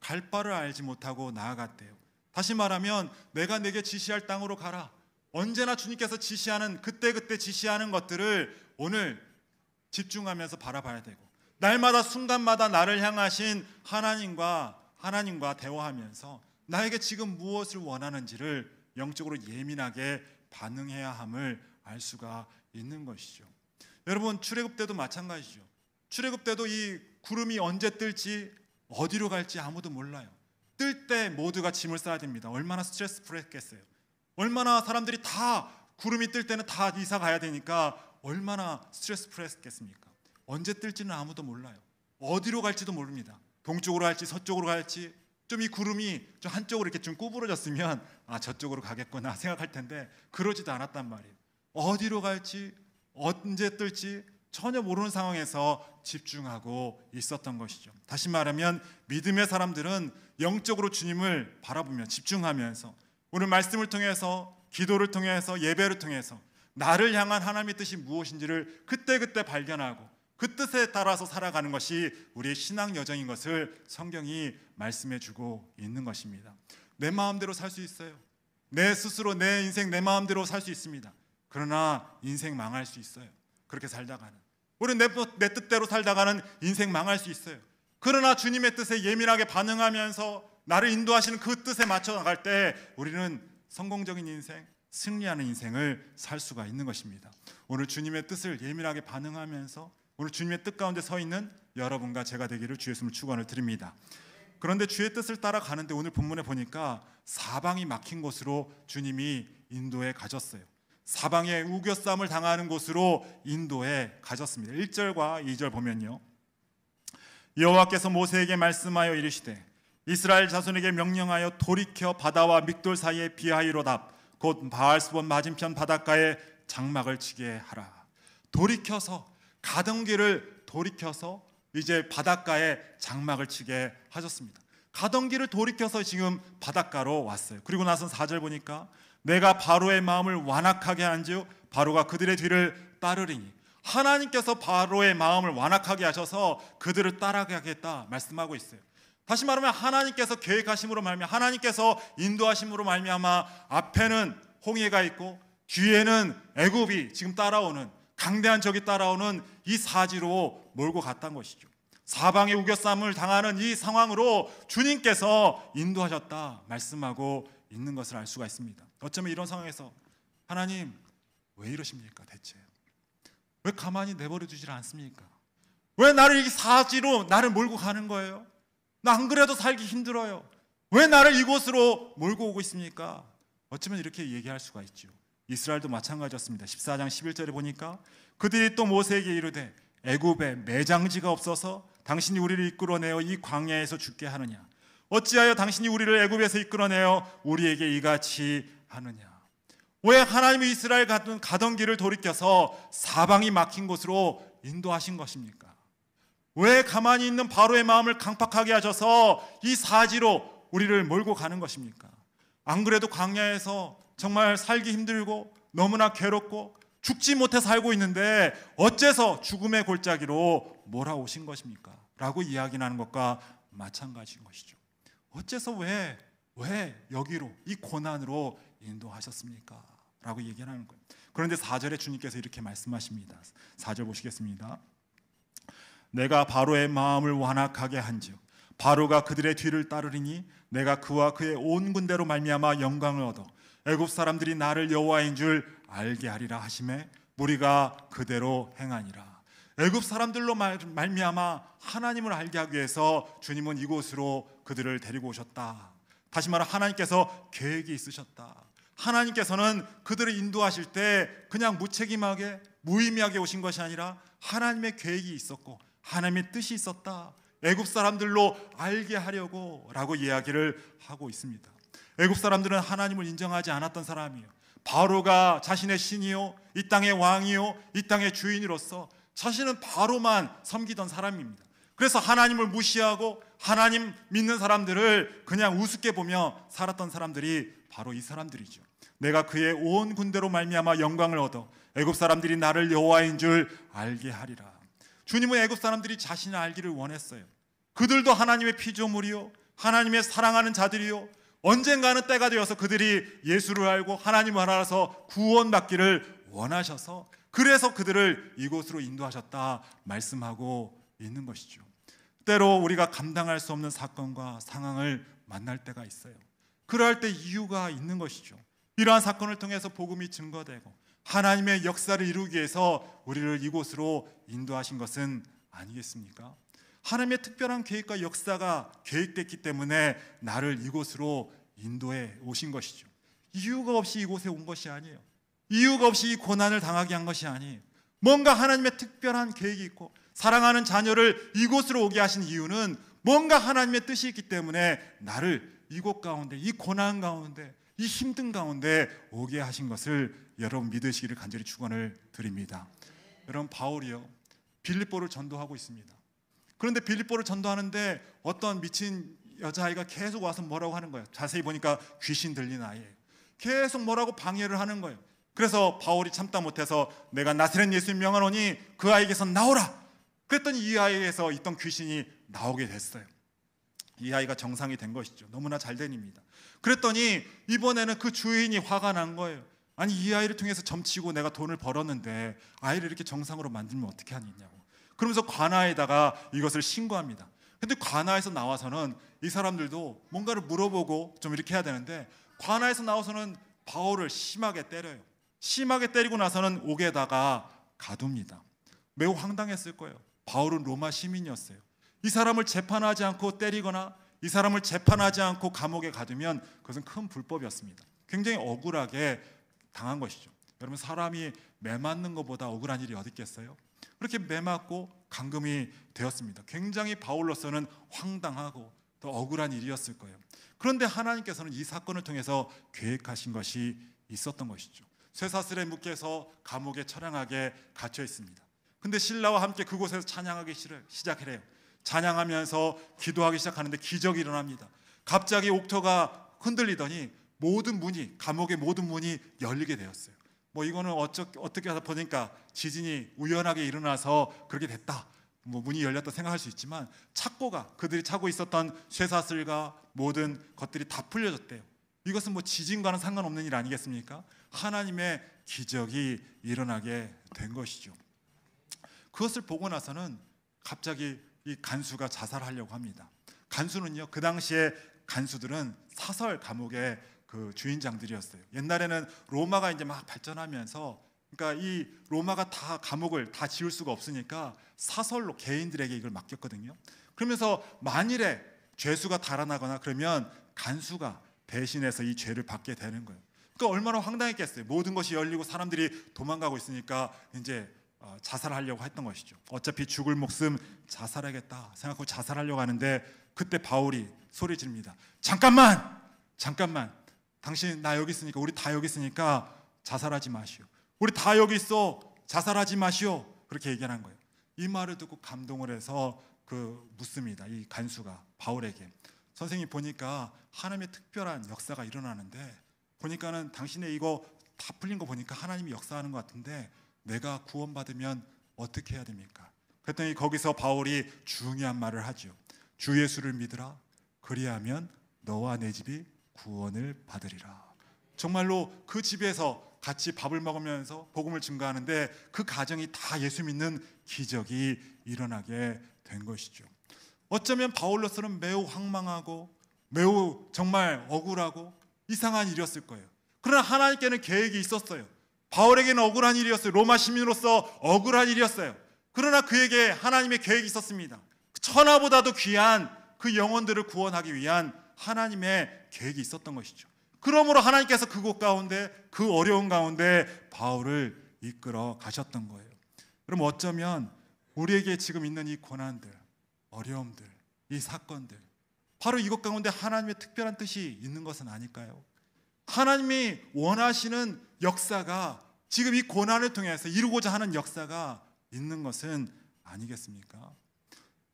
갈 바를 알지 못하고 나아갔대요. 다시 말하면 내가 내게 지시할 땅으로 가라. 언제나 주님께서 지시하는 그때그때 지시하는 것들을 오늘 집중하면서 바라봐야 되고 날마다 순간마다 나를 향하신 하나님과 대화하면서 나에게 지금 무엇을 원하는지를 영적으로 예민하게 반응해야 함을 알 수가 있는 것이죠. 여러분 출애굽 때도 마찬가지죠. 출애굽 때도 이 구름이 언제 뜰지 어디로 갈지 아무도 몰라요. 뜰 때 모두가 짐을 싸야 됩니다. 얼마나 스트레스 풀했겠어요. 얼마나 사람들이 다 구름이 뜰 때는 다 이사 가야 되니까 얼마나 스트레스 풀했겠습니까? 언제 뜰지는 아무도 몰라요. 어디로 갈지도 모릅니다. 동쪽으로 갈지 서쪽으로 갈지 좀 이 구름이 좀 한쪽으로 이렇게 좀 구부러졌으면 저쪽으로 가겠구나 생각할 텐데 그러지도 않았단 말이에요. 어디로 갈지 언제 뜰지 전혀 모르는 상황에서 집중하고 있었던 것이죠. 다시 말하면 믿음의 사람들은 영적으로 주님을 바라보며 집중하면서 오늘 말씀을 통해서 기도를 통해서 예배를 통해서 나를 향한 하나님의 뜻이 무엇인지를 그때그때 발견하고 그 뜻에 따라서 살아가는 것이 우리의 신앙 여정인 것을 성경이 말씀해 주고 있는 것입니다. 내 마음대로 살 수 있어요. 내 스스로 내 인생 내 마음대로 살 수 있습니다. 그러나 인생 망할 수 있어요. 그렇게 살다가는 우리 내 뜻대로 살다가는 인생 망할 수 있어요. 그러나 주님의 뜻에 예민하게 반응하면서 나를 인도하시는 그 뜻에 맞춰 나갈 때 우리는 성공적인 인생, 승리하는 인생을 살 수가 있는 것입니다. 오늘 주님의 뜻을 예민하게 반응하면서 오늘 주님의 뜻 가운데 서 있는 여러분과 제가 되기를 주 예수님을 축원을 드립니다. 그런데 주의 뜻을 따라가는데 오늘 본문에 보니까 사방이 막힌 곳으로 주님이 인도해 가셨어요. 사방에 우겨싸움을 당하는 곳으로 인도해 가셨습니다. 1절과 2절 보면요. 여호와께서 모세에게 말씀하여 이르시되 이스라엘 자손에게 명령하여 돌이켜 바다와 믹돌 사이에 비하이로답 곧 바알스본 맞은편 바닷가에 장막을 치게 하라. 돌이켜서 가던 길을 돌이켜서 이제 바닷가에 장막을 치게 하셨습니다. 가던 길을 돌이켜서 지금 바닷가로 왔어요. 그리고 나서 4절 보니까 내가 바로의 마음을 완악하게 한즉 바로가 그들의 뒤를 따르리니, 하나님께서 바로의 마음을 완악하게 하셔서 그들을 따라가겠다 말씀하고 있어요. 다시 말하면 하나님께서 계획하심으로 말미암아, 하나님께서 인도하심으로 말미암아 앞에는 홍해가 있고 뒤에는 애굽이 지금 따라오는, 강대한 적이 따라오는 이 사지로 몰고 갔다는 것이죠. 사방에 우겨쌈을 당하는 이 상황으로 주님께서 인도하셨다 말씀하고 있는 것을 알 수가 있습니다. 어쩌면 이런 상황에서 하나님 왜 이러십니까? 대체 왜 가만히 내버려 두질 않습니까? 왜 나를 이 사지로 나를 몰고 가는 거예요? 나 안 그래도 살기 힘들어요. 왜 나를 이곳으로 몰고 오고 있습니까? 어쩌면 이렇게 얘기할 수가 있죠. 이스라엘도 마찬가지였습니다. 14장 11절에 보니까 그들이 또 모세에게 이르되 애굽에 매장지가 없어서 당신이 우리를 이끌어내어 이 광야에서 죽게 하느냐? 어찌하여 당신이 우리를 애굽에서 이끌어내어 우리에게 이같이 하느냐? 왜 하나님이 이스라엘 가던 길을 돌이켜서 사방이 막힌 곳으로 인도하신 것입니까? 왜 가만히 있는 바로의 마음을 강팍하게 하셔서 이 사지로 우리를 몰고 가는 것입니까? 안 그래도 광야에서 정말 살기 힘들고 너무나 괴롭고 죽지 못해 살고 있는데 어째서 죽음의 골짜기로 몰아오신 것입니까? 라고 이야기하는 것과 마찬가지인 것이죠. 어째서 왜 여기로, 이 고난으로 인도하셨습니까? 라고 얘기하는 거예요. 그런데 4절에 주님께서 이렇게 말씀하십니다. 4절 보시겠습니다. 내가 바로의 마음을 완악하게 한즉 바로가 그들의 뒤를 따르리니 내가 그와 그의 온 군대로 말미암아 영광을 얻어 애굽 사람들이 나를 여호와인 줄 알게 하리라 하시매 무리가 그대로 행하니라. 애굽 사람들로 말미암아 하나님을 알게 하기 위해서 주님은 이곳으로 그들을 데리고 오셨다. 다시 말해 하나님께서 계획이 있으셨다. 하나님께서는 그들을 인도하실 때 그냥 무책임하게 무의미하게 오신 것이 아니라 하나님의 계획이 있었고 하나님의 뜻이 있었다. 애굽 사람들로 알게 하려고 라고 이야기를 하고 있습니다. 애굽 사람들은 하나님을 인정하지 않았던 사람이에요. 바로가 자신의 신이요, 이 땅의 왕이요, 이 땅의 주인으로서 자신은 바로만 섬기던 사람입니다. 그래서 하나님을 무시하고 하나님 믿는 사람들을 그냥 우습게 보며 살았던 사람들이 바로 이 사람들이죠. 내가 그의 온 군대로 말미암아 영광을 얻어 애굽 사람들이 나를 여호와인 줄 알게 하리라. 주님은 애굽 사람들이 자신을 알기를 원했어요. 그들도 하나님의 피조물이요, 하나님의 사랑하는 자들이요, 언젠가는 때가 되어서 그들이 예수를 알고 하나님을 알아서 구원받기를 원하셔서 그래서 그들을 이곳으로 인도하셨다 말씀하고 있는 것이죠. 때로 우리가 감당할 수 없는 사건과 상황을 만날 때가 있어요. 그럴 때 이유가 있는 것이죠. 이러한 사건을 통해서 복음이 증거되고 하나님의 역사를 이루기 위해서 우리를 이곳으로 인도하신 것은 아니겠습니까? 하나님의 특별한 계획과 역사가 계획됐기 때문에 나를 이곳으로 인도해 오신 것이죠. 이유가 없이 이곳에 온 것이 아니에요. 이유가 없이 이 고난을 당하게 한 것이 아니에요. 뭔가 하나님의 특별한 계획이 있고 사랑하는 자녀를 이곳으로 오게 하신 이유는 뭔가 하나님의 뜻이 있기 때문에 나를 이곳 가운데, 이 고난 가운데, 이 힘든 가운데 오게 하신 것을 여러분 믿으시기를 간절히 축원을 드립니다. 여러분 바울이요, 빌립보를 전도하고 있습니다. 그런데 빌립보를 전도하는데 어떤 미친 여자아이가 계속 와서 뭐라고 하는 거예요. 자세히 보니까 귀신 들린 아이예요. 계속 뭐라고 방해를 하는 거예요. 그래서 바울이 참다 못해서 내가 나사렛 예수님 명하노니 그 아이에게서 나오라. 그랬더니 이 아이에게서 있던 귀신이 나오게 됐어요. 이 아이가 정상이 된 것이죠. 너무나 잘된 입니다. 그랬더니 이번에는 그 주인이 화가 난 거예요. 아니 이 아이를 통해서 점치고 내가 돈을 벌었는데 아이를 이렇게 정상으로 만들면 어떻게 하느냐고. 그러면서 관아에다가 이것을 신고합니다. 근데 관아에서 나와서는 이 사람들도 뭔가를 물어보고 좀 이렇게 해야 되는데 관아에서 나와서는 바울을 심하게 때려요. 심하게 때리고 나서는 옥에다가 가둡니다. 매우 황당했을 거예요. 바울은 로마 시민이었어요. 이 사람을 재판하지 않고 때리거나 이 사람을 재판하지 않고 감옥에 가두면 그것은 큰 불법이었습니다. 굉장히 억울하게 당한 것이죠. 여러분 사람이 매 맞는 것보다 억울한 일이 어디 있겠어요? 그렇게 매 맞고 감금이 되었습니다. 굉장히 바울로서는 황당하고 또 억울한 일이었을 거예요. 그런데 하나님께서는 이 사건을 통해서 계획하신 것이 있었던 것이죠. 쇠사슬에 묶여서 감옥에 처량하게 갇혀 있습니다. 근데 신라와 함께 그곳에서 찬양하기 시작해요. 찬양하면서 기도하기 시작하는데 기적이 일어납니다. 갑자기 옥토가 흔들리더니 모든 문이, 감옥의 모든 문이 열리게 되었어요. 뭐 이거는 어떻게 하다 보니까 지진이 우연하게 일어나서 그렇게 됐다, 뭐 문이 열렸다 생각할 수 있지만, 착고가, 그들이 차고 있었던 쇠사슬과 모든 것들이 다 풀려졌대요. 이것은 뭐 지진과는 상관없는 일 아니겠습니까? 하나님의 기적이 일어나게 된 것이죠. 그것을 보고 나서는 갑자기 이 간수가 자살하려고 합니다. 간수는요, 그 당시에 간수들은 사설 감옥의 그 주인장들이었어요. 옛날에는 로마가 이제 막 발전하면서, 그러니까 이 로마가 다 감옥을 다 지을 수가 없으니까 사설로 개인들에게 이걸 맡겼거든요. 그러면서 만일에 죄수가 달아나거나 그러면 간수가 대신해서 이 죄를 받게 되는 거예요. 그러니까 얼마나 황당했겠어요. 모든 것이 열리고 사람들이 도망가고 있으니까 이제 자살하려고 했던 것이죠. 어차피 죽을 목숨 자살하겠다 생각하고 자살하려고 하는데, 그때 바울이 소리 지릅니다. 잠깐만, 당신 나 여기 있으니까, 우리 다 여기 있으니까 자살하지 마시오. 우리 다 여기 있어, 자살하지 마시오. 그렇게 얘기한 거예요. 이 말을 듣고 감동을 해서 묻습니다. 이 간수가 바울에게, 선생님 보니까 하나님의 특별한 역사가 일어나는데, 보니까는 당신의 이거 다 풀린 거 보니까 하나님이 역사하는 것 같은데 내가 구원받으면 어떻게 해야 됩니까? 그랬더니 거기서 바울이 중요한 말을 하죠. 주 예수를 믿으라. 그리하면 너와 내 집이 구원을 받으리라. 정말로 그 집에서 같이 밥을 먹으면서 복음을 증거하는데 그 가정이 다 예수 믿는 기적이 일어나게 된 것이죠. 어쩌면 바울로서는 매우 황망하고 매우 정말 억울하고 이상한 일이었을 거예요. 그러나 하나님께는 계획이 있었어요. 바울에게는 억울한 일이었어요. 로마 시민으로서 억울한 일이었어요. 그러나 그에게 하나님의 계획이 있었습니다. 천하보다도 귀한 그 영혼들을 구원하기 위한 하나님의 계획이 있었던 것이죠. 그러므로 하나님께서 그곳 가운데, 그 어려운 가운데 바울을 이끌어 가셨던 거예요. 그럼 어쩌면 우리에게 지금 있는 이 고난들, 어려움들, 이 사건들, 바로 이것 가운데 하나님의 특별한 뜻이 있는 것은 아닐까요? 하나님이 원하시는 역사가 지금 이 고난을 통해서 이루고자 하는 역사가 있는 것은 아니겠습니까?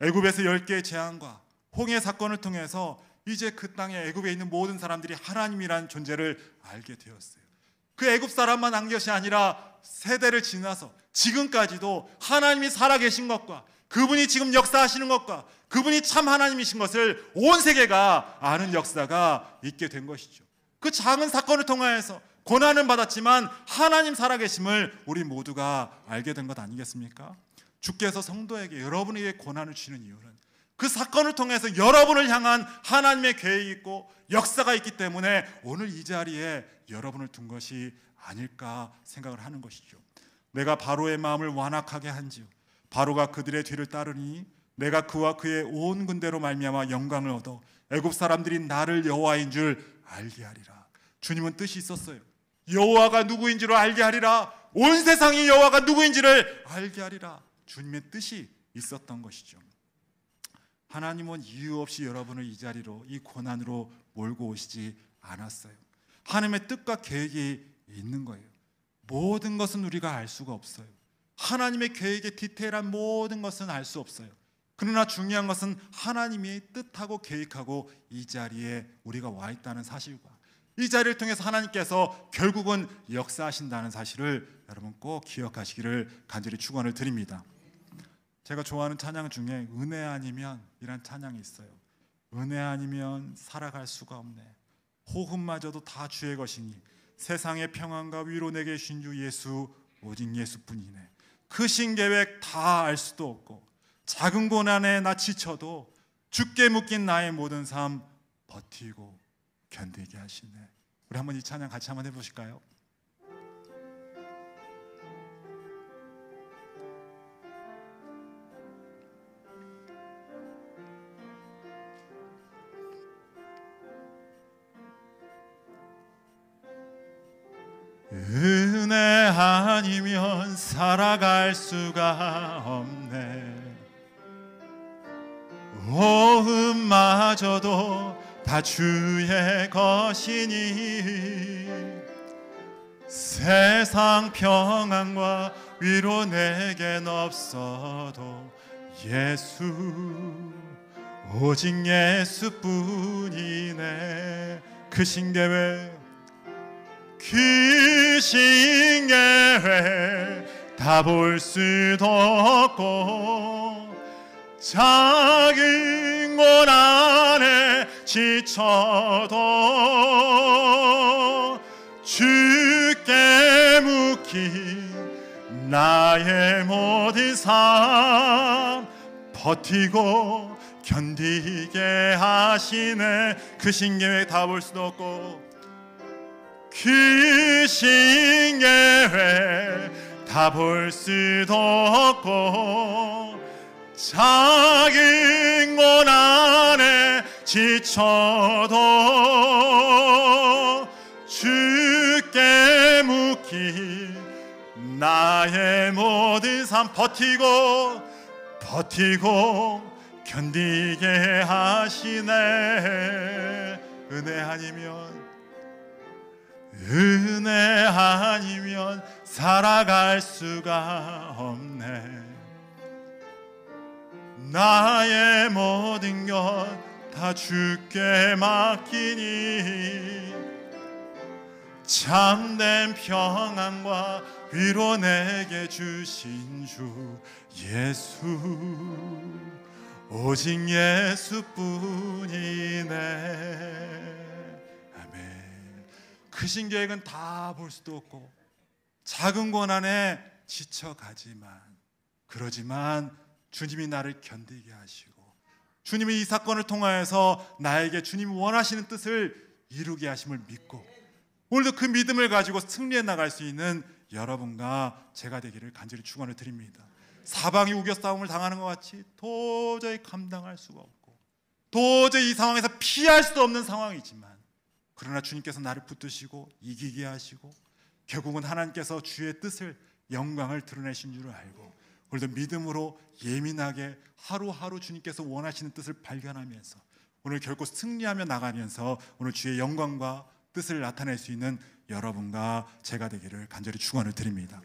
애굽에서 10개의 재앙과 홍해 사건을 통해서 이제 그 땅에 애굽에 있는 모든 사람들이 하나님이라는 존재를 알게 되었어요. 그 애굽 사람만 한 것이 아니라 세대를 지나서 지금까지도 하나님이 살아계신 것과 그분이 지금 역사하시는 것과 그분이 참 하나님이신 것을 온 세계가 아는 역사가 있게 된 것이죠. 그 작은 사건을 통하여서 고난을 받았지만 하나님 살아계심을 우리 모두가 알게 된 것 아니겠습니까? 주께서 성도에게, 여러분에게 고난을 주시는 이유는 그 사건을 통해서 여러분을 향한 하나님의 계획이 있고 역사가 있기 때문에 오늘 이 자리에 여러분을 둔 것이 아닐까 생각을 하는 것이죠. 내가 바로의 마음을 완악하게 한지요 바로가 그들의 뒤를 따르니 내가 그와 그의 온 군대로 말미암아 영광을 얻어 애굽 사람들이 나를 여호와인 줄 알게 하리라. 주님은 뜻이 있었어요. 여호와가 누구인지를 알게 하리라. 온 세상이 여호와가 누구인지를 알게 하리라. 주님의 뜻이 있었던 것이죠. 하나님은 이유 없이 여러분을 이 자리로, 이 고난으로 몰고 오시지 않았어요. 하나님의 뜻과 계획이 있는 거예요. 모든 것은 우리가 알 수가 없어요. 하나님의 계획의 디테일한 모든 것은 알 수 없어요. 그러나 중요한 것은 하나님이 뜻하고 계획하고 이 자리에 우리가 와 있다는 사실과 이 자리를 통해서 하나님께서 결국은 역사하신다는 사실을 여러분 꼭 기억하시기를 간절히 축원을 드립니다. 제가 좋아하는 찬양 중에 은혜 아니면 이란 찬양이 있어요. 은혜 아니면 살아갈 수가 없네. 호흡마저도 다 주의 것이니 세상의 평안과 위로 내게 주신 주 예수, 오직 예수뿐이네. 그 신계획 다 알 수도 없고 작은 고난에 나 지쳐도 주께 묶인 나의 모든 삶 버티고 견디게 하시네. 우리 한번 이 찬양 같이 한번 해보실까요? 은혜 아니면 살아갈 수가 없네. 호흡마저도 다 주의 것이니 세상 평안과 위로 내겐 없어도 예수, 오직 예수뿐이네. 그 신계회 다 볼 수도 없고 작은 고난에 지쳐도 주께 묻기 나의 모든 삶 버티고 견디게 하시네. 그 신계획 다 볼 수도 없고 그 신계획 다 볼 수도 없고 작은 고난에 지쳐도 주께 묻기 나의 모든 삶 버티고 견디게 하시네. 은혜 아니면 살아갈 수가 없네. 나의 모든 것 다 주께 맡기니 참된 평안과 위로 내게 주신 주 예수, 오직 예수뿐이네. 아멘. 크신 계획은 다 볼 수도 없고 작은 고난에 그러지만 주님이 나를 견디게 하시고 주님이 이 사건을 통하여서 나에게 주님이 원하시는 뜻을 이루게 하심을 믿고 오늘도 그 믿음을 가지고 승리해 나갈 수 있는 여러분과 제가 되기를 간절히 축원을 드립니다. 사방이 우겨 싸움을 당하는 것 같이 도저히 감당할 수가 없고 도저히 이 상황에서 피할 수 없는 상황이지만 그러나 주님께서 나를 붙드시고 이기게 하시고 결국은 하나님께서 주의 뜻을 영광을 드러내신 줄 알고 오늘도 믿음으로 예민하게 하루하루 주님께서 원하시는 뜻을 발견하면서 오늘 결코 승리하며 나가면서 오늘 주의 영광과 뜻을 나타낼 수 있는 여러분과 제가 되기를 간절히 축원을 드립니다.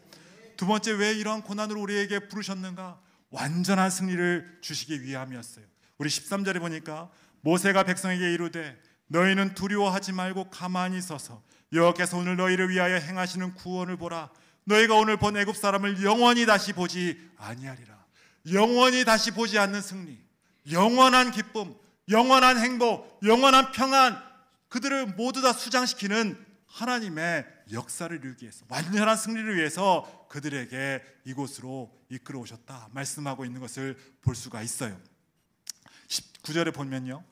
두 번째, 왜 이러한 고난으로 우리에게 부르셨는가? 완전한 승리를 주시기 위함이었어요. 우리 13절에 보니까 모세가 백성에게 이르되 너희는 두려워하지 말고 가만히 서서 여호와께서 오늘 너희를 위하여 행하시는 구원을 보라. 너희가 오늘 본 애굽 사람을 영원히 다시 보지 아니하리라. 영원히 다시 보지 않는 승리, 영원한 기쁨, 영원한 행복, 영원한 평안, 그들을 모두 다 수장시키는 하나님의 역사를 이루기 위해서, 완전한 승리를 위해서 그들에게 이곳으로 이끌어 오셨다 말씀하고 있는 것을 볼 수가 있어요. 19절에 보면요,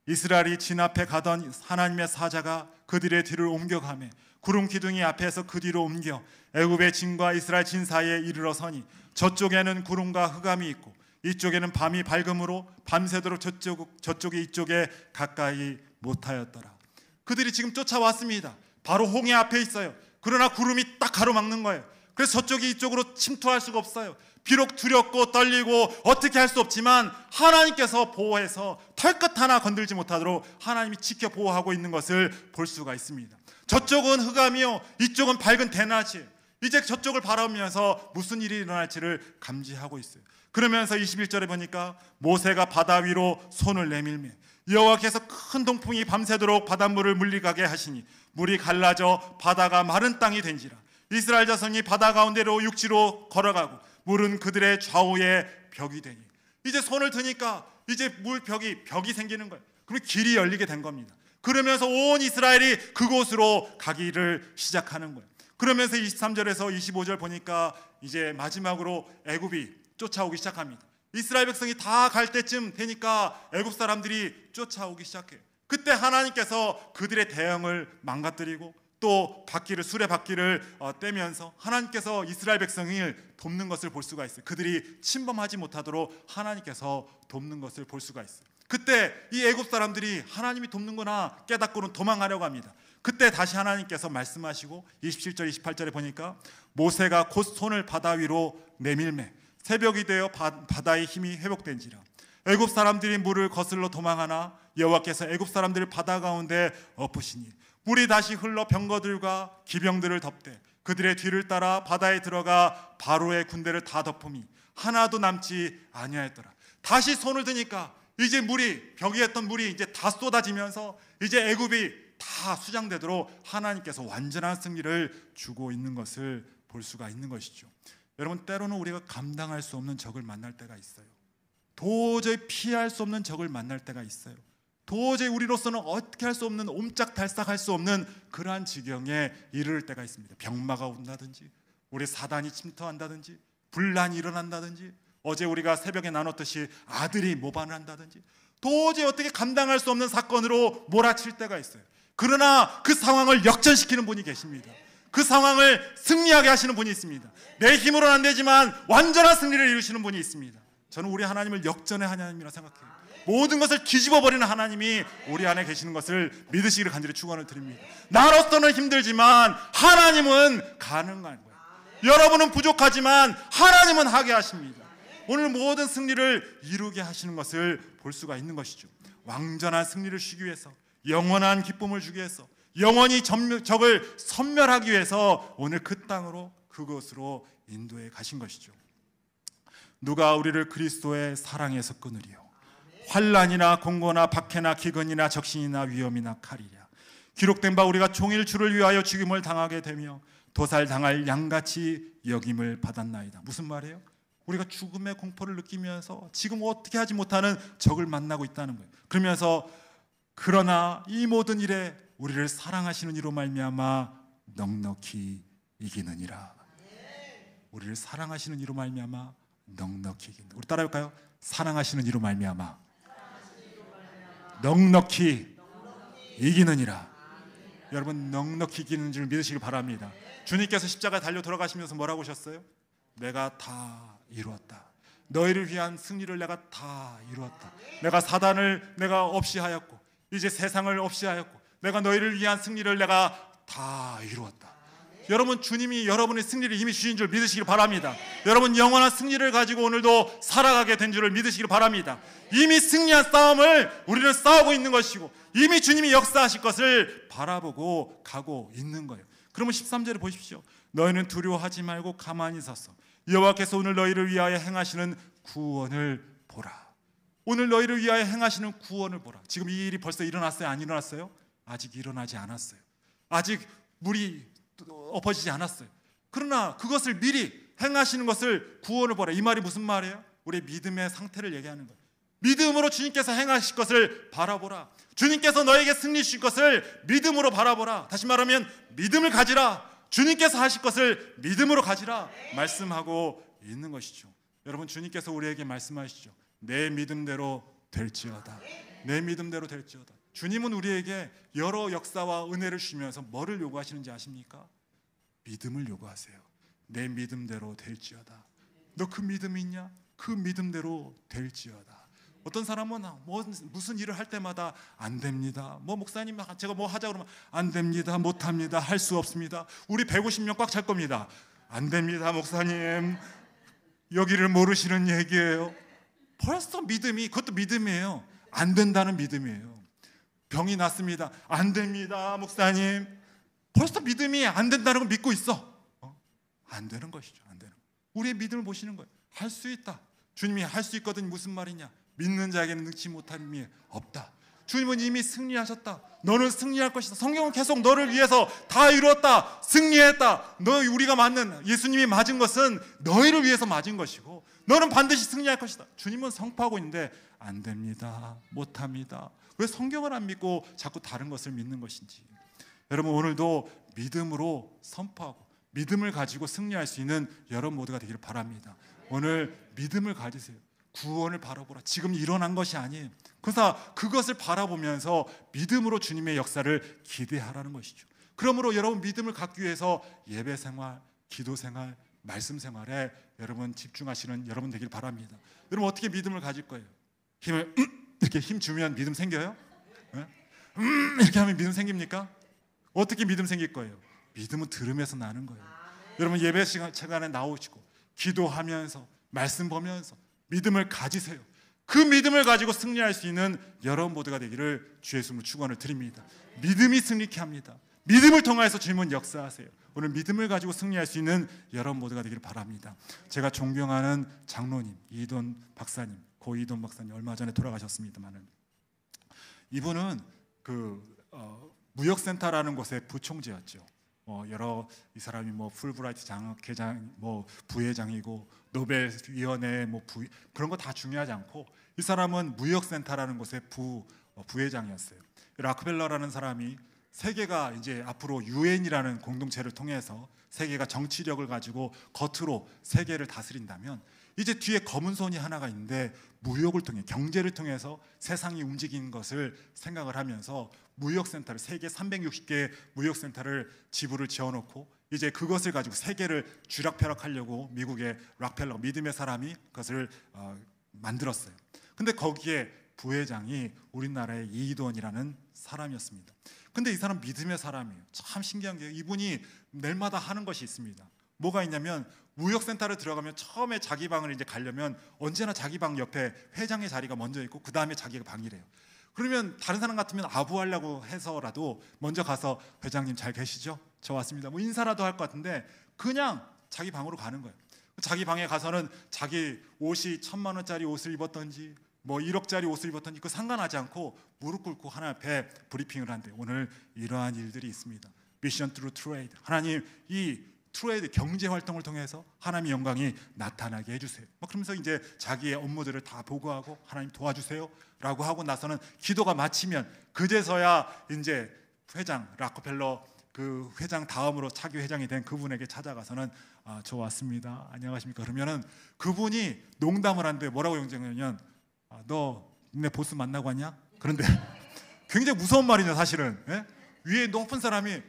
이스라엘이 진 앞에 가던 하나님의 사자가 그들의 뒤를 옮겨가며 구름 기둥이 앞에서 그 뒤로 옮겨 애굽의 진과 이스라엘 진 사이에 이르러 서니 저쪽에는 구름과 흑암이 있고 이쪽에는 밤이 밝음으로 밤새도록 저쪽이 이쪽에 가까이 못하였더라. 그들이 지금 쫓아왔습니다. 바로 홍해 앞에 있어요. 그러나 구름이 딱 가로막는 거예요. 그래서 저쪽이 이쪽으로 침투할 수가 없어요. 비록 두렵고 떨리고 어떻게 할 수 없지만 하나님께서 보호해서 털끝 하나 건들지 못하도록 하나님이 지켜 보호하고 있는 것을 볼 수가 있습니다. 저쪽은 흑암이요, 이쪽은 밝은 대낮이에요. 이제 저쪽을 바라보면서 무슨 일이 일어날지를 감지하고 있어요. 그러면서 21절에 보니까 모세가 바다 위로 손을 내밀며 여호와께서 큰 동풍이 밤새도록 바닷물을 물리가게 하시니 물이 갈라져 바다가 마른 땅이 된지라. 이스라엘 자손이 바다 가운데로 육지로 걸어가고 물은 그들의 좌우에 벽이 되니, 이제 손을 드니까 이제 벽이 생기는 거예요. 그러면 길이 열리게 된 겁니다. 그러면서 온 이스라엘이 그곳으로 가기를 시작하는 거예요. 그러면서 23절에서 25절 보니까 이제 마지막으로 애굽이 쫓아오기 시작합니다. 이스라엘 백성이 다 갈 때쯤 되니까 애굽 사람들이 쫓아오기 시작해요. 그때 하나님께서 그들의 대응을 망가뜨리고 또 수레바퀴를 떼면서 하나님께서 이스라엘 백성을 돕는 것을 볼 수가 있어요. 그들이 침범하지 못하도록 하나님께서 돕는 것을 볼 수가 있어요. 그때 이 애굽 사람들이 하나님이 돕는구나 깨닫고는 도망가려고 합니다. 그때 다시 하나님께서 말씀하시고 27절 28절에 보니까 모세가 곧 손을 바다 위로 내밀매 새벽이 되어 바다의 힘이 회복된지라. 애굽 사람들이 물을 거슬러 도망하나 여호와께서 애굽 사람들을 바다 가운데 엎으시니 물이 다시 흘러 병거들과 기병들을 덮되 그들의 뒤를 따라 바다에 들어가 바로의 군대를 다 덮음이 하나도 남지 아니하였더라. 다시 손을 드니까 이제 물이, 벽에 있던 물이 이제 다 쏟아지면서 이제 애굽이 다 수장되도록 하나님께서 완전한 승리를 주고 있는 것을 볼 수가 있는 것이죠. 여러분, 때로는 우리가 감당할 수 없는 적을 만날 때가 있어요. 도저히 피할 수 없는 적을 만날 때가 있어요. 도저히 우리로서는 어떻게 할 수 없는, 옴짝달싹할 수 없는 그러한 지경에 이르를 때가 있습니다. 병마가 온다든지, 우리 사단이 침투한다든지, 분란이 일어난다든지, 어제 우리가 새벽에 나눴듯이 아들이 모반을 한다든지, 도저히 어떻게 감당할 수 없는 사건으로 몰아칠 때가 있어요. 그러나 그 상황을 역전시키는 분이 계십니다. 그 상황을 승리하게 하시는 분이 있습니다. 내 힘으로는 안 되지만 완전한 승리를 이루시는 분이 있습니다. 저는 우리 하나님을 역전의 하나님이라 생각해요. 모든 것을 뒤집어버리는 하나님이 우리 안에 계시는 것을 믿으시기를 간절히 축원을 드립니다. 나로서는 힘들지만 하나님은 가능한 거예요. 여러분은 부족하지만 하나님은 하게 하십니다. 오늘 모든 승리를 이루게 하시는 것을 볼 수가 있는 것이죠. 완전한 승리를 주기 위해서, 영원한 기쁨을 주기 위해서, 영원히 적을 섬멸하기 위해서 오늘 그 땅으로, 그곳으로 인도해 가신 것이죠. 누가 우리를 그리스도의 사랑에서 끊으리요? 환난이나 공고나 박해나 기근이나 적신이나 위험이나 칼이랴. 기록된 바 우리가 종일 주를 위하여 죽임을 당하게 되며 도살당할 양같이 여김을 받았나이다. 무슨 말이에요? 우리가 죽음의 공포를 느끼면서 지금 어떻게 하지 못하는 적을 만나고 있다는 거예요. 그러면서 그러나 이 모든 일에 우리를 사랑하시는 이로 말미암아 넉넉히 이기느니라. 우리를 사랑하시는 이로 말미암아 넉넉히 이기는. 우리 따라해볼까요? 사랑하시는 이로 말미암아 넉넉히 이기느니라. 여러분, 넉넉히 이기는 줄 믿으시길 바랍니다. 주님께서 십자가에 달려 돌아가시면서 뭐라고 하셨어요? 내가 다 이루었다. 너희를 위한 승리를 내가 다 이루었다. 내가 사단을 내가 없이 하였고 이제 세상을 없이 하였고 내가 너희를 위한 승리를 내가 다 이루었다. 여러분, 주님이 여러분의 승리를 이미 주신 줄 믿으시길 바랍니다. 여러분, 영원한 승리를 가지고 오늘도 살아가게 된 줄을 믿으시길 바랍니다. 이미 승리한 싸움을 우리는 싸우고 있는 것이고 이미 주님이 역사하실 것을 바라보고 가고 있는 거예요. 그러면 13절을 보십시오. 너희는 두려워하지 말고 가만히 서서 여호와께서 오늘 너희를 위하여 행하시는 구원을 보라. 오늘 너희를 위하여 행하시는 구원을 보라. 지금 이 일이 벌써 일어났어요? 안 일어났어요? 아직 일어나지 않았어요. 아직 물이 엎어지지 않았어요. 그러나 그것을 미리 행하시는 것을 구원을 보라. 이 말이 무슨 말이에요? 우리의 믿음의 상태를 얘기하는 거예요. 믿음으로 주님께서 행하실 것을 바라보라. 주님께서 너에게 승리 주실 것을 믿음으로 바라보라. 다시 말하면 믿음을 가지라. 주님께서 하실 것을 믿음으로 가지라 말씀하고 있는 것이죠. 여러분, 주님께서 우리에게 말씀하시죠. 내 믿음대로 될지어다. 내 믿음대로 될지어다. 주님은 우리에게 여러 역사와 은혜를 주시면서 뭐를 요구하시는지 아십니까? 믿음을 요구하세요. 내 믿음대로 될지어다. 너 그 믿음이 있냐? 그 믿음대로 될지어다. 어떤 사람은 무슨 일을 할 때마다 안 됩니다. 목사님 제가 뭐 하자 그러면 안 됩니다. 못합니다. 할 수 없습니다. 우리 150명 꽉 찰 겁니다. 안 됩니다, 목사님. 여기를 모르시는 얘기예요. 벌써 믿음이, 그것도 믿음이에요. 안 된다는 믿음이에요. 병이 났습니다. 안 됩니다, 목사님. 벌써 믿음이 안 된다는 걸 믿고 있어. 안 되는 것이죠. 안 되는. 우리의 믿음을 보시는 거예요. 할 수 있다. 주님이 할 수 있거든. 무슨 말이냐? 믿는 자에게는 능치 못할 힘이 없다. 주님은 이미 승리하셨다. 너는 승리할 것이다. 성경은 계속 너를 위해서 다 이루었다. 승리했다. 우리가 맞는, 예수님이 맞은 것은 너희를 위해서 맞은 것이고 너는 반드시 승리할 것이다. 주님은 선포하고 있는데 안 됩니다. 못합니다. 왜 성경을 안 믿고 자꾸 다른 것을 믿는 것인지. 여러분, 오늘도 믿음으로 선포하고 믿음을 가지고 승리할 수 있는 여러분 모두가 되기를 바랍니다. 오늘 믿음을 가지세요. 구원을 바라보라. 지금 일어난 것이 아니에요. 그래서 그것을 바라보면서 믿음으로 주님의 역사를 기대하라는 것이죠. 그러므로 여러분, 믿음을 갖기 위해서 예배 생활, 기도 생활, 말씀 생활에 여러분 집중하시는 여러분 되길 바랍니다. 여러분, 어떻게 믿음을 가질 거예요? 힘을 이렇게 힘 주면 믿음 생겨요? 이렇게 하면 믿음 생깁니까? 어떻게 믿음 생길 거예요? 믿음은 들으면서 나는 거예요. 여러분, 예배 시간에 나오시고 기도하면서 말씀 보면서 믿음을 가지세요. 그 믿음을 가지고 승리할 수 있는 여러분 모두가 되기를 주의 이름으로 축원을 드립니다. 믿음이 승리케 합니다. 믿음을 통해서 주님은 역사하세요. 오늘 믿음을 가지고 승리할 수 있는 여러분 모두가 되기를 바랍니다. 제가 존경하는 장로님 이돈 박사님, 고 이돈 박사님 얼마 전에 돌아가셨습니다만은 이분은 무역센터라는 곳의 부총재였죠. 여러 이 사람이 뭐 풀브라이트 장학회장, 뭐 부회장이고 노벨위원회 뭐 그런 거 다 중요하지 않고 이 사람은 무역센터라는 곳의 부회장이었어요. 락펠러라는 사람이 세계가 이제 앞으로 유엔이라는 공동체를 통해서 세계가 정치력을 가지고 겉으로 세계를 다스린다면 이제 뒤에 검은 손이 하나가 있는데 무역을 통해 경제를 통해서 세상이 움직이는 것을 생각을 하면서 무역센터를 세계 360개의 무역센터를 지부를 지어놓고 이제 그것을 가지고 세계를 쥐락펴락하려고 미국의 락펠러 믿음의 사람이 그것을 만들었어요. 근데 거기에 부회장이 우리나라의 이돈이라는 사람이었습니다. 근데 이 사람 믿음의 사람이에요. 참 신기한 게 이분이 내일마다 하는 것이 있습니다. 뭐가 있냐면 무역센터를 들어가면 처음에 자기 방을 이제 가려면 언제나 자기 방 옆에 회장의 자리가 먼저 있고 그 다음에 자기가 방이래요. 그러면 다른 사람 같으면 아부하려고 해서라도 먼저 가서 회장님 잘 계시죠? 저 왔습니다. 뭐 인사라도 할 것 같은데 그냥 자기 방으로 가는 거예요. 자기 방에 가서는 자기 옷이 1,000만 원짜리 옷을 입었던지 뭐 1억짜리 옷을 입었던지 그 상관하지 않고 무릎 꿇고 하나님 앞에 브리핑을 한대요. 오늘 이러한 일들이 있습니다. 미션 트루 트레이드. 하나님 이 트레이드 경제 활동을 통해서 하나님의 영광이 나타나게 해주세요. 막 그러면서 이제 자기의 업무들을 다 보고하고 하나님 도와주세요라고 하고 나서는 기도가 마치면 그제서야 이제 회장 락펠러 그 회장 다음으로 차기 회장이 된 그분에게 찾아가서는 저 왔습니다. 안녕하십니까? 그러면은 그분이 농담을 하는데 뭐라고 영정하냐면 너 내 보스 만나고 왔냐? 그런데 굉장히 무서운 말이죠 사실은. 예? 위에 높은 사람이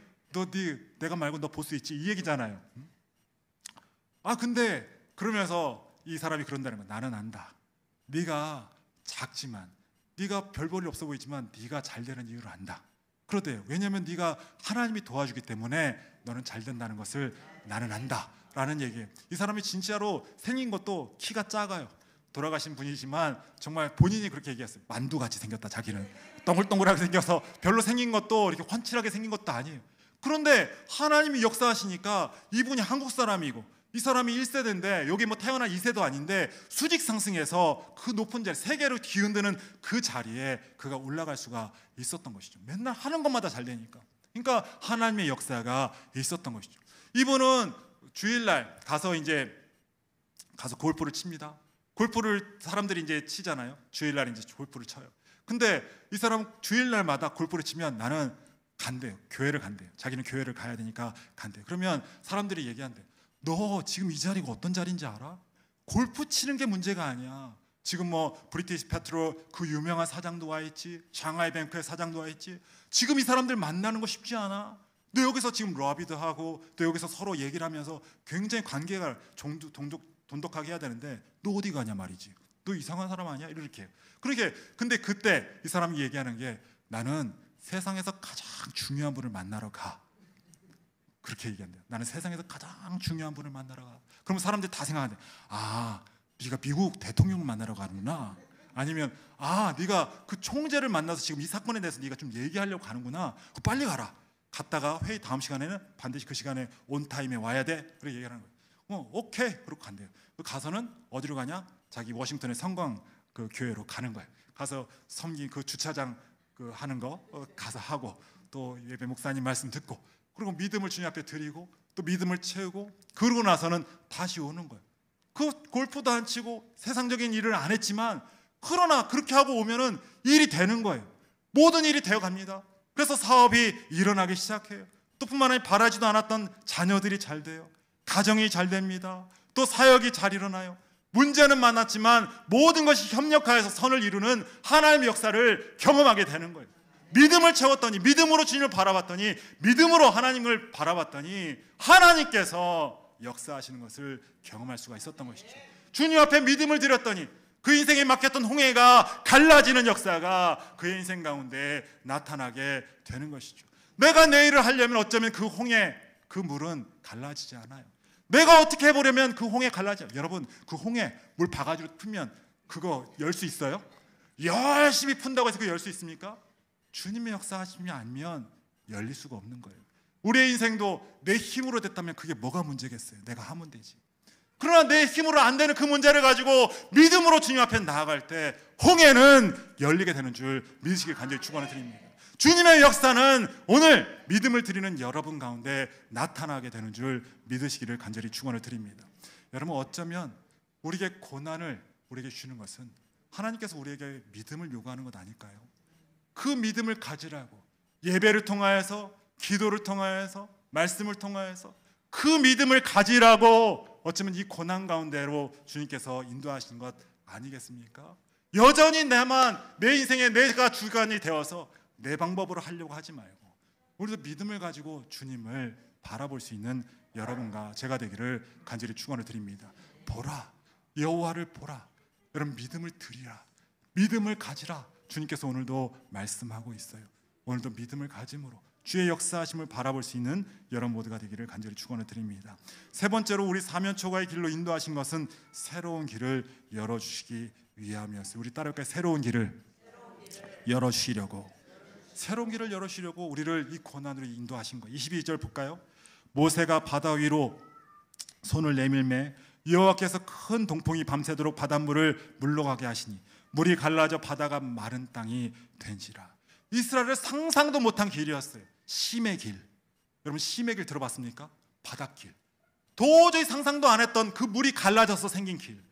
내가 말고 너 보스 있지 이 얘기잖아요. 근데 그러면서 이 사람이 그런다는 거야. 나는 안다. 네가 작지만 네가 별 볼일 없어 보이지만 네가 잘 되는 이유를 안다. 그러대요. 왜냐하면 네가 하나님이 도와주기 때문에 너는 잘 된다는 것을 나는 안다 라는 얘기예요. 이 사람이 진짜로 생긴 것도 키가 작아요. 돌아가신 분이지만 정말 본인이 그렇게 얘기했어요. 만두같이 생겼다. 자기는 동글동글하게 생겨서 별로 생긴 것도 이렇게 훤칠하게 생긴 것도 아니에요. 그런데 하나님이 역사하시니까 이분이 한국 사람이고 이 사람이 1세대인데 여기 뭐 태어난 2세도 아닌데 수직 상승해서 그 높은 자리 세계를 뒤흔드는 그 자리에 그가 올라갈 수가 있었던 것이죠. 맨날 하는 것마다 잘 되니까. 그러니까 하나님의 역사가 있었던 것이죠. 이분은 주일날 가서 골프를 칩니다. 골프를 사람들이 이제 치잖아요. 주일날 이제 골프를 쳐요. 근데 이 사람은 주일날마다 골프를 치면 나는 간대요. 교회를 간대요. 자기는 교회를 가야 되니까 간대요. 그러면 사람들이 얘기한대요. 너 지금 이 자리가 어떤 자리인지 알아? 골프 치는 게 문제가 아니야. 지금 뭐 브리티시 페트롤 그 유명한 사장도 와 있지. 샹하이 뱅크의 사장도 와 있지. 지금 이 사람들 만나는 거 쉽지 않아. 너 여기서 지금 러비도 하고 또 여기서 서로 얘기를 하면서 굉장히 관계가 돈독하게 해야 되는데 너 어디 가냐 말이지. 너 이상한 사람 아니야? 이렇게. 그렇게 근데 그때 이 사람이 얘기하는 게 나는 세상에서 가장 중요한 분을 만나러 가. 그렇게 얘기한대요. 나는 세상에서 가장 중요한 분을 만나러 가. 그러면 사람들이 다 생각하는데 네가 미국 대통령을 만나러 가는구나. 아니면 네가 그 총재를 만나서 지금 이 사건에 대해서 네가 좀 얘기하려고 가는구나. 빨리 가라. 갔다가 회의 다음 시간에는 반드시 그 시간에 온 타임에 와야 돼. 그렇게 얘기하는 거예요. 오케이. 그러고 간대요. 가서는 어디로 가냐? 자기 워싱턴의 성광 그 교회로 가는 거예요. 가서 섬기 그 주차장 그 하는 거 가서 하고 또 예배 목사님 말씀 듣고 그리고 믿음을 주님 앞에 드리고 또 믿음을 채우고 그러고 나서는 다시 오는 거예요. 그 골프도 안 치고 세상적인 일을 안 했지만 그러나 그렇게 하고 오면은 일이 되는 거예요. 모든 일이 되어 갑니다. 그래서 사업이 일어나기 시작해요. 또 뿐만 아니라 바라지도 않았던 자녀들이 잘 돼요. 가정이 잘 됩니다. 또 사역이 잘 일어나요. 문제는 많았지만 모든 것이 협력하여서 선을 이루는 하나님의 역사를 경험하게 되는 거예요. 믿음을 채웠더니 믿음으로 주님을 바라봤더니 믿음으로 하나님을 바라봤더니 하나님께서 역사하시는 것을 경험할 수가 있었던 것이죠. 주님 앞에 믿음을 드렸더니 그 인생에 맡겼던 홍해가 갈라지는 역사가 그의 인생 가운데 나타나게 되는 것이죠. 내가 내 일을 하려면 어쩌면 그 홍해, 그 물은 갈라지지 않아요. 내가 어떻게 해보려면 그 홍해 갈라져요. 여러분 그 홍해 물 바가지로 풀면 그거 열 수 있어요? 열심히 푼다고 해서 그거 열 수 있습니까? 주님의 역사하시면 아니면 열릴 수가 없는 거예요. 우리의 인생도 내 힘으로 됐다면 그게 뭐가 문제겠어요? 내가 하면 되지. 그러나 내 힘으로 안 되는 그 문제를 가지고 믿음으로 주님 앞에 나아갈 때 홍해는 열리게 되는 줄 믿으시길 간절히 축원을 드립니다. 주님의 역사는 오늘 믿음을 드리는 여러분 가운데 나타나게 되는 줄 믿으시기를 간절히 축원을 드립니다. 여러분, 어쩌면 우리에게 고난을 우리에게 주는 것은 하나님께서 우리에게 믿음을 요구하는 것 아닐까요? 그 믿음을 가지라고 예배를 통하여서, 기도를 통하여서, 말씀을 통하여서 그 믿음을 가지라고 어쩌면 이 고난 가운데로 주님께서 인도하신 것 아니겠습니까? 여전히 내 인생에 내가 주관이 되어서 내 방법으로 하려고 하지 말고 우리도 믿음을 가지고 주님을 바라볼 수 있는 여러분과 제가 되기를 간절히 축원을 드립니다. 보라, 여호와를 보라. 여러분, 믿음을 드리라, 믿음을 가지라. 주님께서 오늘도 말씀하고 있어요. 오늘도 믿음을 가짐으로 주의 역사하심을 바라볼 수 있는 여러분 모두가 되기를 간절히 축원을 드립니다. 세 번째로 우리 사면초가의 길로 인도하신 것은 새로운 길을 열어주시기 위함이었어요. 우리 따라할까요? 새로운 길을 열어주시려고, 새로운 길을 열어주시려고 우리를 이 고난으로 인도하신 거예요. 22절 볼까요? 모세가 바다 위로 손을 내밀매 여호와께서 큰 동풍이 밤새도록 바닷물을 물러가게 하시니 물이 갈라져 바다가 마른 땅이 된지라. 이스라엘을 상상도 못한 길이었어요. 심의 길. 여러분, 심의 길 들어봤습니까? 바닷길. 도저히 상상도 안 했던 그 물이 갈라져서 생긴 길.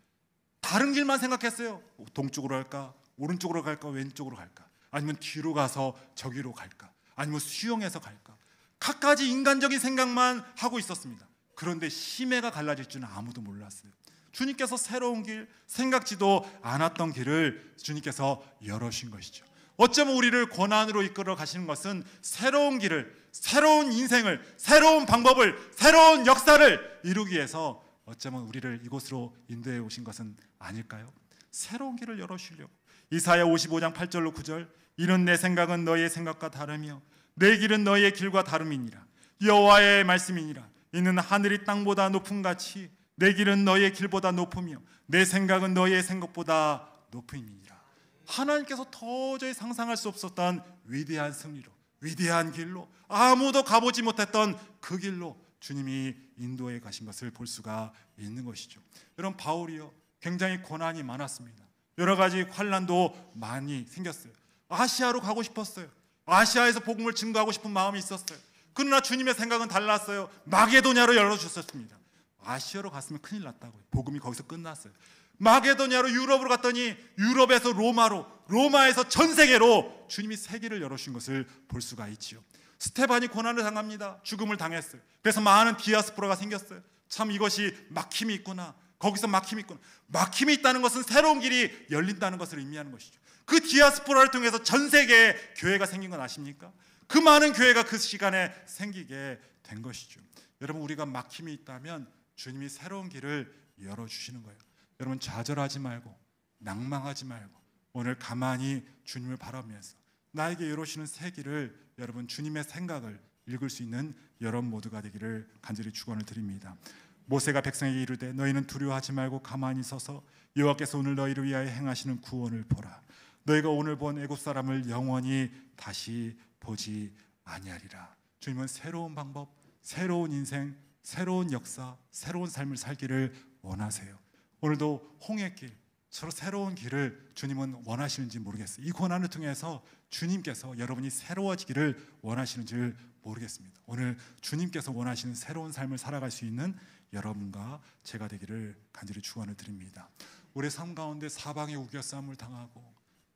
다른 길만 생각했어요. 동쪽으로 갈까? 오른쪽으로 갈까? 왼쪽으로 갈까? 아니면 뒤로 가서 저기로 갈까? 아니면 수영해서 갈까? 갖가지 인간적인 생각만 하고 있었습니다. 그런데 심해가 갈라질 줄은 아무도 몰랐어요. 주님께서 새로운 길, 생각지도 않았던 길을 주님께서 열어주신 것이죠. 어쩌면 우리를 고난으로 이끌어 가시는 것은 새로운 길을, 새로운 인생을, 새로운 방법을, 새로운 역사를 이루기 위해서 어쩌면 우리를 이곳으로 인도해 오신 것은 아닐까요? 새로운 길을 열어주시려고. 이사야 55장 8절로 9절, 이는 내 생각은 너희의 생각과 다르며 내 길은 너희의 길과 다름이니라. 여호와의 말씀이니라. 이는 하늘이 땅보다 높음 같이 내 길은 너희의 길보다 높으며 내 생각은 너희의 생각보다 높음이니라. 하나님께서 도저히 상상할 수 없었던 위대한 승리로, 위대한 길로, 아무도 가보지 못했던 그 길로 주님이 인도해 가신 것을 볼 수가 있는 것이죠. 여러분, 바울이요, 굉장히 고난이 많았습니다. 여러 가지 환난도 많이 생겼어요. 아시아로 가고 싶었어요. 아시아에서 복음을 증거하고 싶은 마음이 있었어요. 그러나 주님의 생각은 달랐어요. 마게도냐로 열어주셨습니다. 아시아로 갔으면 큰일 났다고요. 복음이 거기서 끝났어요. 마게도냐로, 유럽으로 갔더니 유럽에서 로마로, 로마에서 전 세계로 주님이 세계를 열어주신 것을 볼 수가 있지요. 스테반이 고난을 당합니다. 죽음을 당했어요. 그래서 많은 디아스포라가 생겼어요. 참 이것이 막힘이 있구나. 거기서 막힘이 있구나. 막힘이 있다는 것은 새로운 길이 열린다는 것을 의미하는 것이죠. 그 디아스포라를 통해서 전 세계에 교회가 생긴 건 아십니까? 그 많은 교회가 그 시간에 생기게 된 것이죠. 여러분, 우리가 막힘이 있다면 주님이 새로운 길을 열어주시는 거예요. 여러분, 좌절하지 말고 낭망하지 말고 오늘 가만히 주님을 바라보면서 나에게 열어주시는 새 길을, 여러분, 주님의 생각을 읽을 수 있는 여러분 모두가 되기를 간절히 축원을 드립니다. 모세가 백성에게 이르되 너희는 두려워하지 말고 가만히 서서 여호와께서 오늘 너희를 위하여 행하시는 구원을 보라. 너희가 오늘 본 애굽 사람을 영원히 다시 보지 아니하리라. 주님은 새로운 방법, 새로운 인생, 새로운 역사, 새로운 삶을 살기를 원하세요. 오늘도 홍해길, 서로 새로운 길을 주님은 원하시는지 모르겠어요. 이 고난을 통해서 주님께서 여러분이 새로워지기를 원하시는 줄 모르겠습니다. 오늘 주님께서 원하시는 새로운 삶을 살아갈 수 있는 여러분과 제가 되기를 간절히 축원을 드립니다. 우리의 삶 가운데 사방의 우겨싸움을 당하고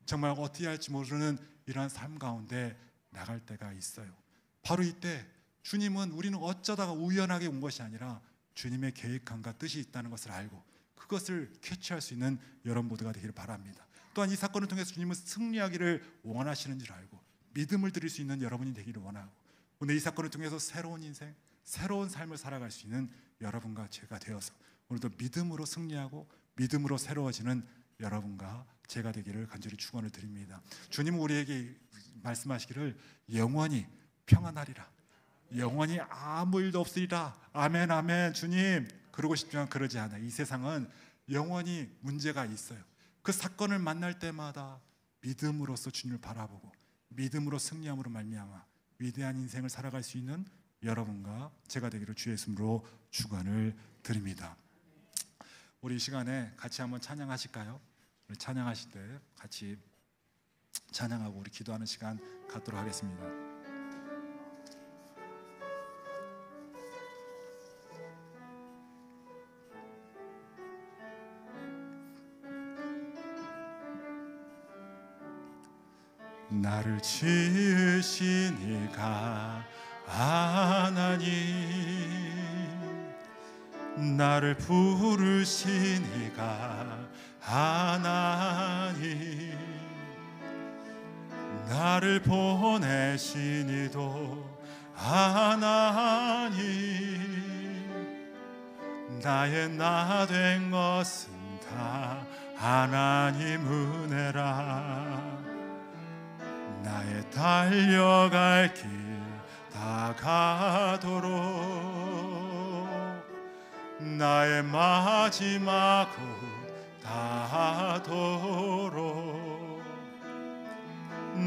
정말 어떻게 할지 모르는 이러한 삶 가운데 나갈 때가 있어요. 바로 이때 주님은, 우리는 어쩌다가 우연하게 온 것이 아니라 주님의 계획함과 뜻이 있다는 것을 알고 그것을 캐치할 수 있는 여러분 모두가 되기를 바랍니다. 또한 이 사건을 통해서 주님은 승리하기를 원하시는 줄 알고 믿음을 드릴 수 있는 여러분이 되기를 원하고, 오늘 이 사건을 통해서 새로운 인생, 새로운 삶을 살아갈 수 있는 여러분과 제가 되어서 오늘도 믿음으로 승리하고 믿음으로 새로워지는 여러분과 제가 되기를 간절히 축원을 드립니다. 주님은 우리에게 말씀하시기를 영원히 평안하리라, 영원히 아무 일도 없으리라. 아멘, 아멘. 주님, 그러고 싶지만 그러지 않아요. 이 세상은 영원히 문제가 있어요. 그 사건을 만날 때마다 믿음으로써 주님을 바라보고 믿음으로 승리함으로 말미암아 위대한 인생을 살아갈 수 있는 여러분과 제가 되기를 주의 이름으로 축원을 드립니다. 우리 이 시간에 같이 한번 찬양하실까요? 우리 찬양하실 때 같이 찬양하고 우리 기도하는 시간 갖도록 하겠습니다. 나를 지으신 이가 하나님, 나를 부르신 이가 하나님, 나를 보내신 이도 하나님, 나의 나 된 것은 다 하나님 은혜라. 나의 달려갈 길 다가도록, 나의 마지막 호흡 다하도록,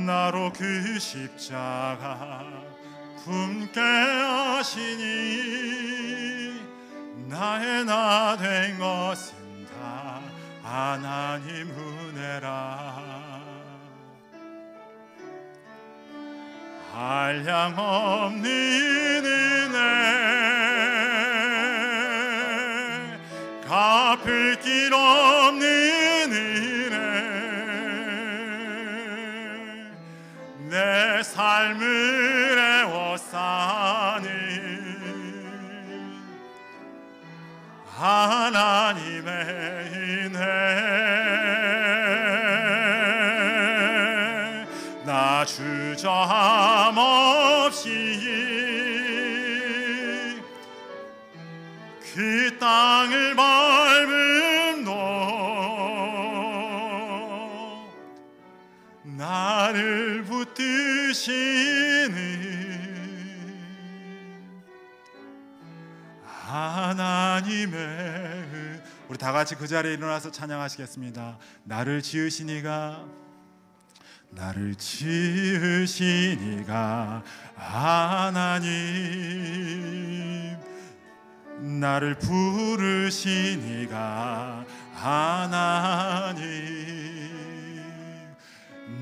나로 그 십자가 품게 하시니, 나의 나 된 것은 다 하나님 은혜라. 한량없는 은혜, 갚을 길 없는 은혜, 내 삶을 애워싸니 하나님의 은혜, 나 주저함 없이 그 땅을 밟음도 나를 붙드시는 하나님의, 우리 다 같이 그 자리에 일어나서 찬양하시겠습니다. 나를 지으신 이가, 나를 지으신 이가 하나님, 나를 부르신 이가 하나님,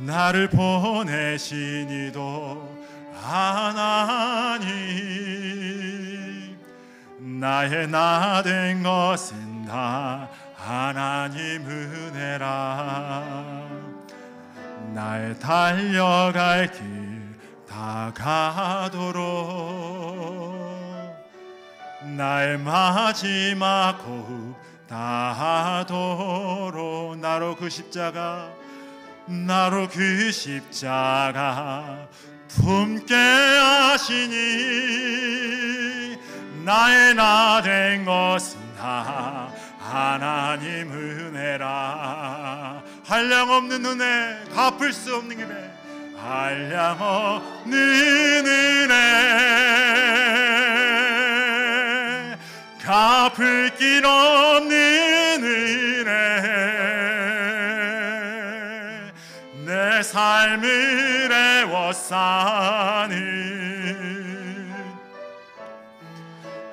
나를 보내신 이도 하나님, 나의 나 된 것은 다 하나님 은혜라. 나의 달려갈 길 다가도록, 나의 마지막 호흡 다하도록, 나로 그 십자가, 나로 그 십자가 품게 하시니, 나의 나 된 것은 다 하나님 은혜라. 한량없는 은혜, 갚을 수 없는 은혜, 한량없는 은혜, 갚을 길 없는 은혜, 내 삶을 애워싸는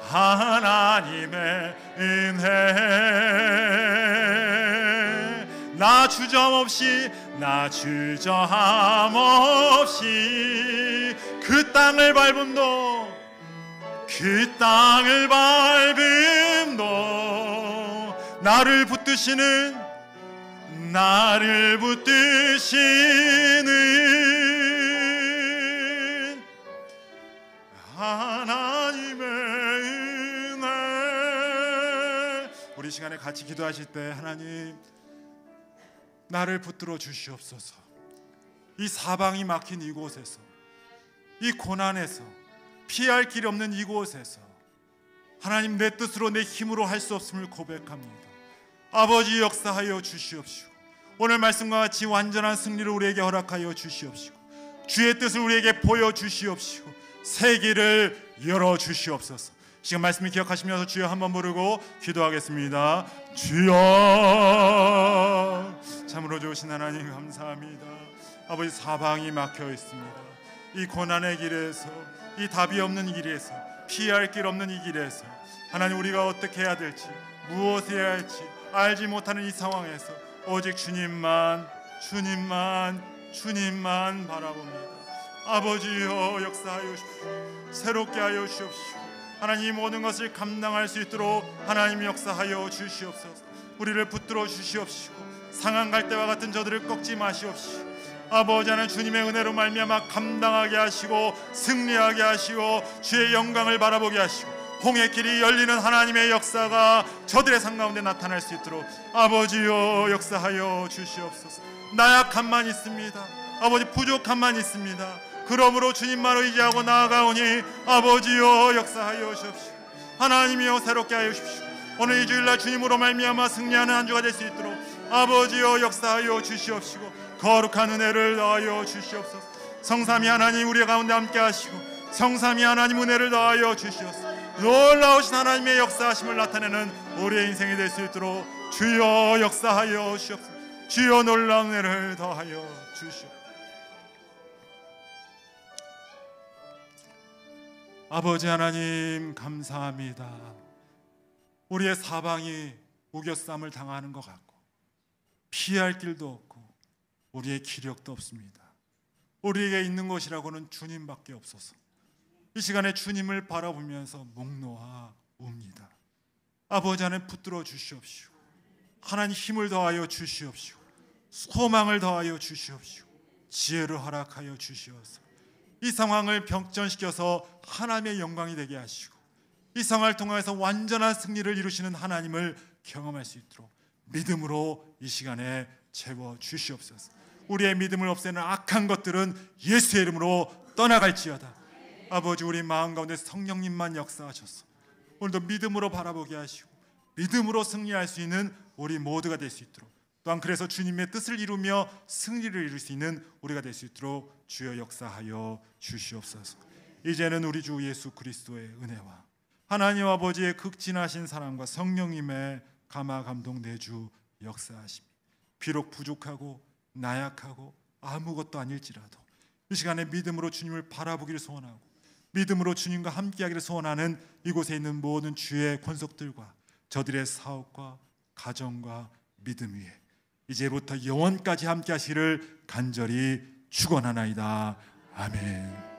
하나님의 은혜, 나 주저함 없이, 나 주저함 없이 그 땅을 밟음도, 그 땅을 밟음도 나를 붙드시는, 나를 붙드시는 하나님의 은혜. 우리 시간에 같이 기도하실 때, 하나님 나를 붙들어 주시옵소서. 이 사방이 막힌 이곳에서, 이 고난에서, 피할 길이 없는 이곳에서 하나님, 내 뜻으로 내 힘으로 할 수 없음을 고백합니다. 아버지 역사하여 주시옵시고, 오늘 말씀과 같이 완전한 승리를 우리에게 허락하여 주시옵시고, 주의 뜻을 우리에게 보여주시옵시고, 새 길을 열어주시옵소서. 지금 말씀을 기억하시면서 주여 한번 부르고 기도하겠습니다. 주여, 참으로 좋으신 하나님 감사합니다. 아버지, 사방이 막혀 있습니다. 이 고난의 길에서, 이 답이 없는 길에서, 피할 길 없는 이 길에서 하나님, 우리가 어떻게 해야 될지, 무엇을 해야 할지 알지 못하는 이 상황에서 오직 주님만 바라봅니다. 아버지여, 역사하여 주십시오. 새롭게 하여 주시옵시고 하나님, 모든 것을 감당할 수 있도록 하나님 역사하여 주시옵소서. 우리를 붙들어 주시옵시고 상한 갈대와 같은 저들을 꺾지 마시옵시고 아버지 하나님, 주님의 은혜로 말미암아 감당하게 하시고 승리하게 하시고 주의 영광을 바라보게 하시고 홍해 길이 열리는 하나님의 역사가 저들의 삶 가운데 나타날 수 있도록 아버지여 역사하여 주시옵소서. 나약함만 있습니다. 아버지, 부족함만 있습니다. 그러므로 주님만을 의지하고 나아가오니 아버지여 역사하여 주십시오. 하나님이여 새롭게 하여 주십시오. 오늘 이 주일날 주님으로 말미암아 승리하는 한 주가 될 수 있도록 아버지여 역사하여 주시옵시고 거룩한 은혜를 더하여 주시옵소서. 성삼위 하나님, 우리 가운데 함께 하시고 성삼위 하나님 은혜를 더하여 주시옵소서. 놀라우신 하나님의 역사하심을 나타내는 우리의 인생이 될 수 있도록 주여 역사하여 주시옵소서. 주여 놀라운 은혜를 더하여 주시옵소서. 아버지 하나님, 감사합니다. 우리의 사방이 우겨쌈을 당하는 것 같고 피할 길도 없고 우리의 기력도 없습니다. 우리에게 있는 것이라고는 주님밖에 없어서 이 시간에 주님을 바라보면서 목 놓아 웁니다. 아버지 하나님, 붙들어 주시옵시오. 하나님, 힘을 더하여 주시옵시오. 소망을 더하여 주시옵시오. 지혜를 허락하여 주시옵소서. 이 상황을 격전시켜서 하나님의 영광이 되게 하시고 이 상황을 통해서 완전한 승리를 이루시는 하나님을 경험할 수 있도록 믿음으로 이 시간에 채워 주시옵소서. 우리의 믿음을 없애는 악한 것들은 예수의 이름으로 떠나갈지어다. 아버지, 우리 마음 가운데 성령님만 역사하셔서 오늘도 믿음으로 바라보게 하시고 믿음으로 승리할 수 있는 우리 모두가 될 수 있도록, 또한 그래서 주님의 뜻을 이루며 승리를 이룰 수 있는 우리가 될 수 있도록 주여 역사하여 주시옵소서. 이제는 우리 주 예수 그리스도의 은혜와 하나님 아버지의 극진하신 사랑과 성령님의 감화 감동 내주 역사하심이 비록 부족하고 나약하고 아무것도 아닐지라도 이 시간에 믿음으로 주님을 바라보기를 소원하고 믿음으로 주님과 함께하기를 소원하는 이곳에 있는 모든 주의 권속들과 저들의 사업과 가정과 믿음 위에 이제부터 영원까지 함께하시기를 간절히 축원하나이다. 아멘.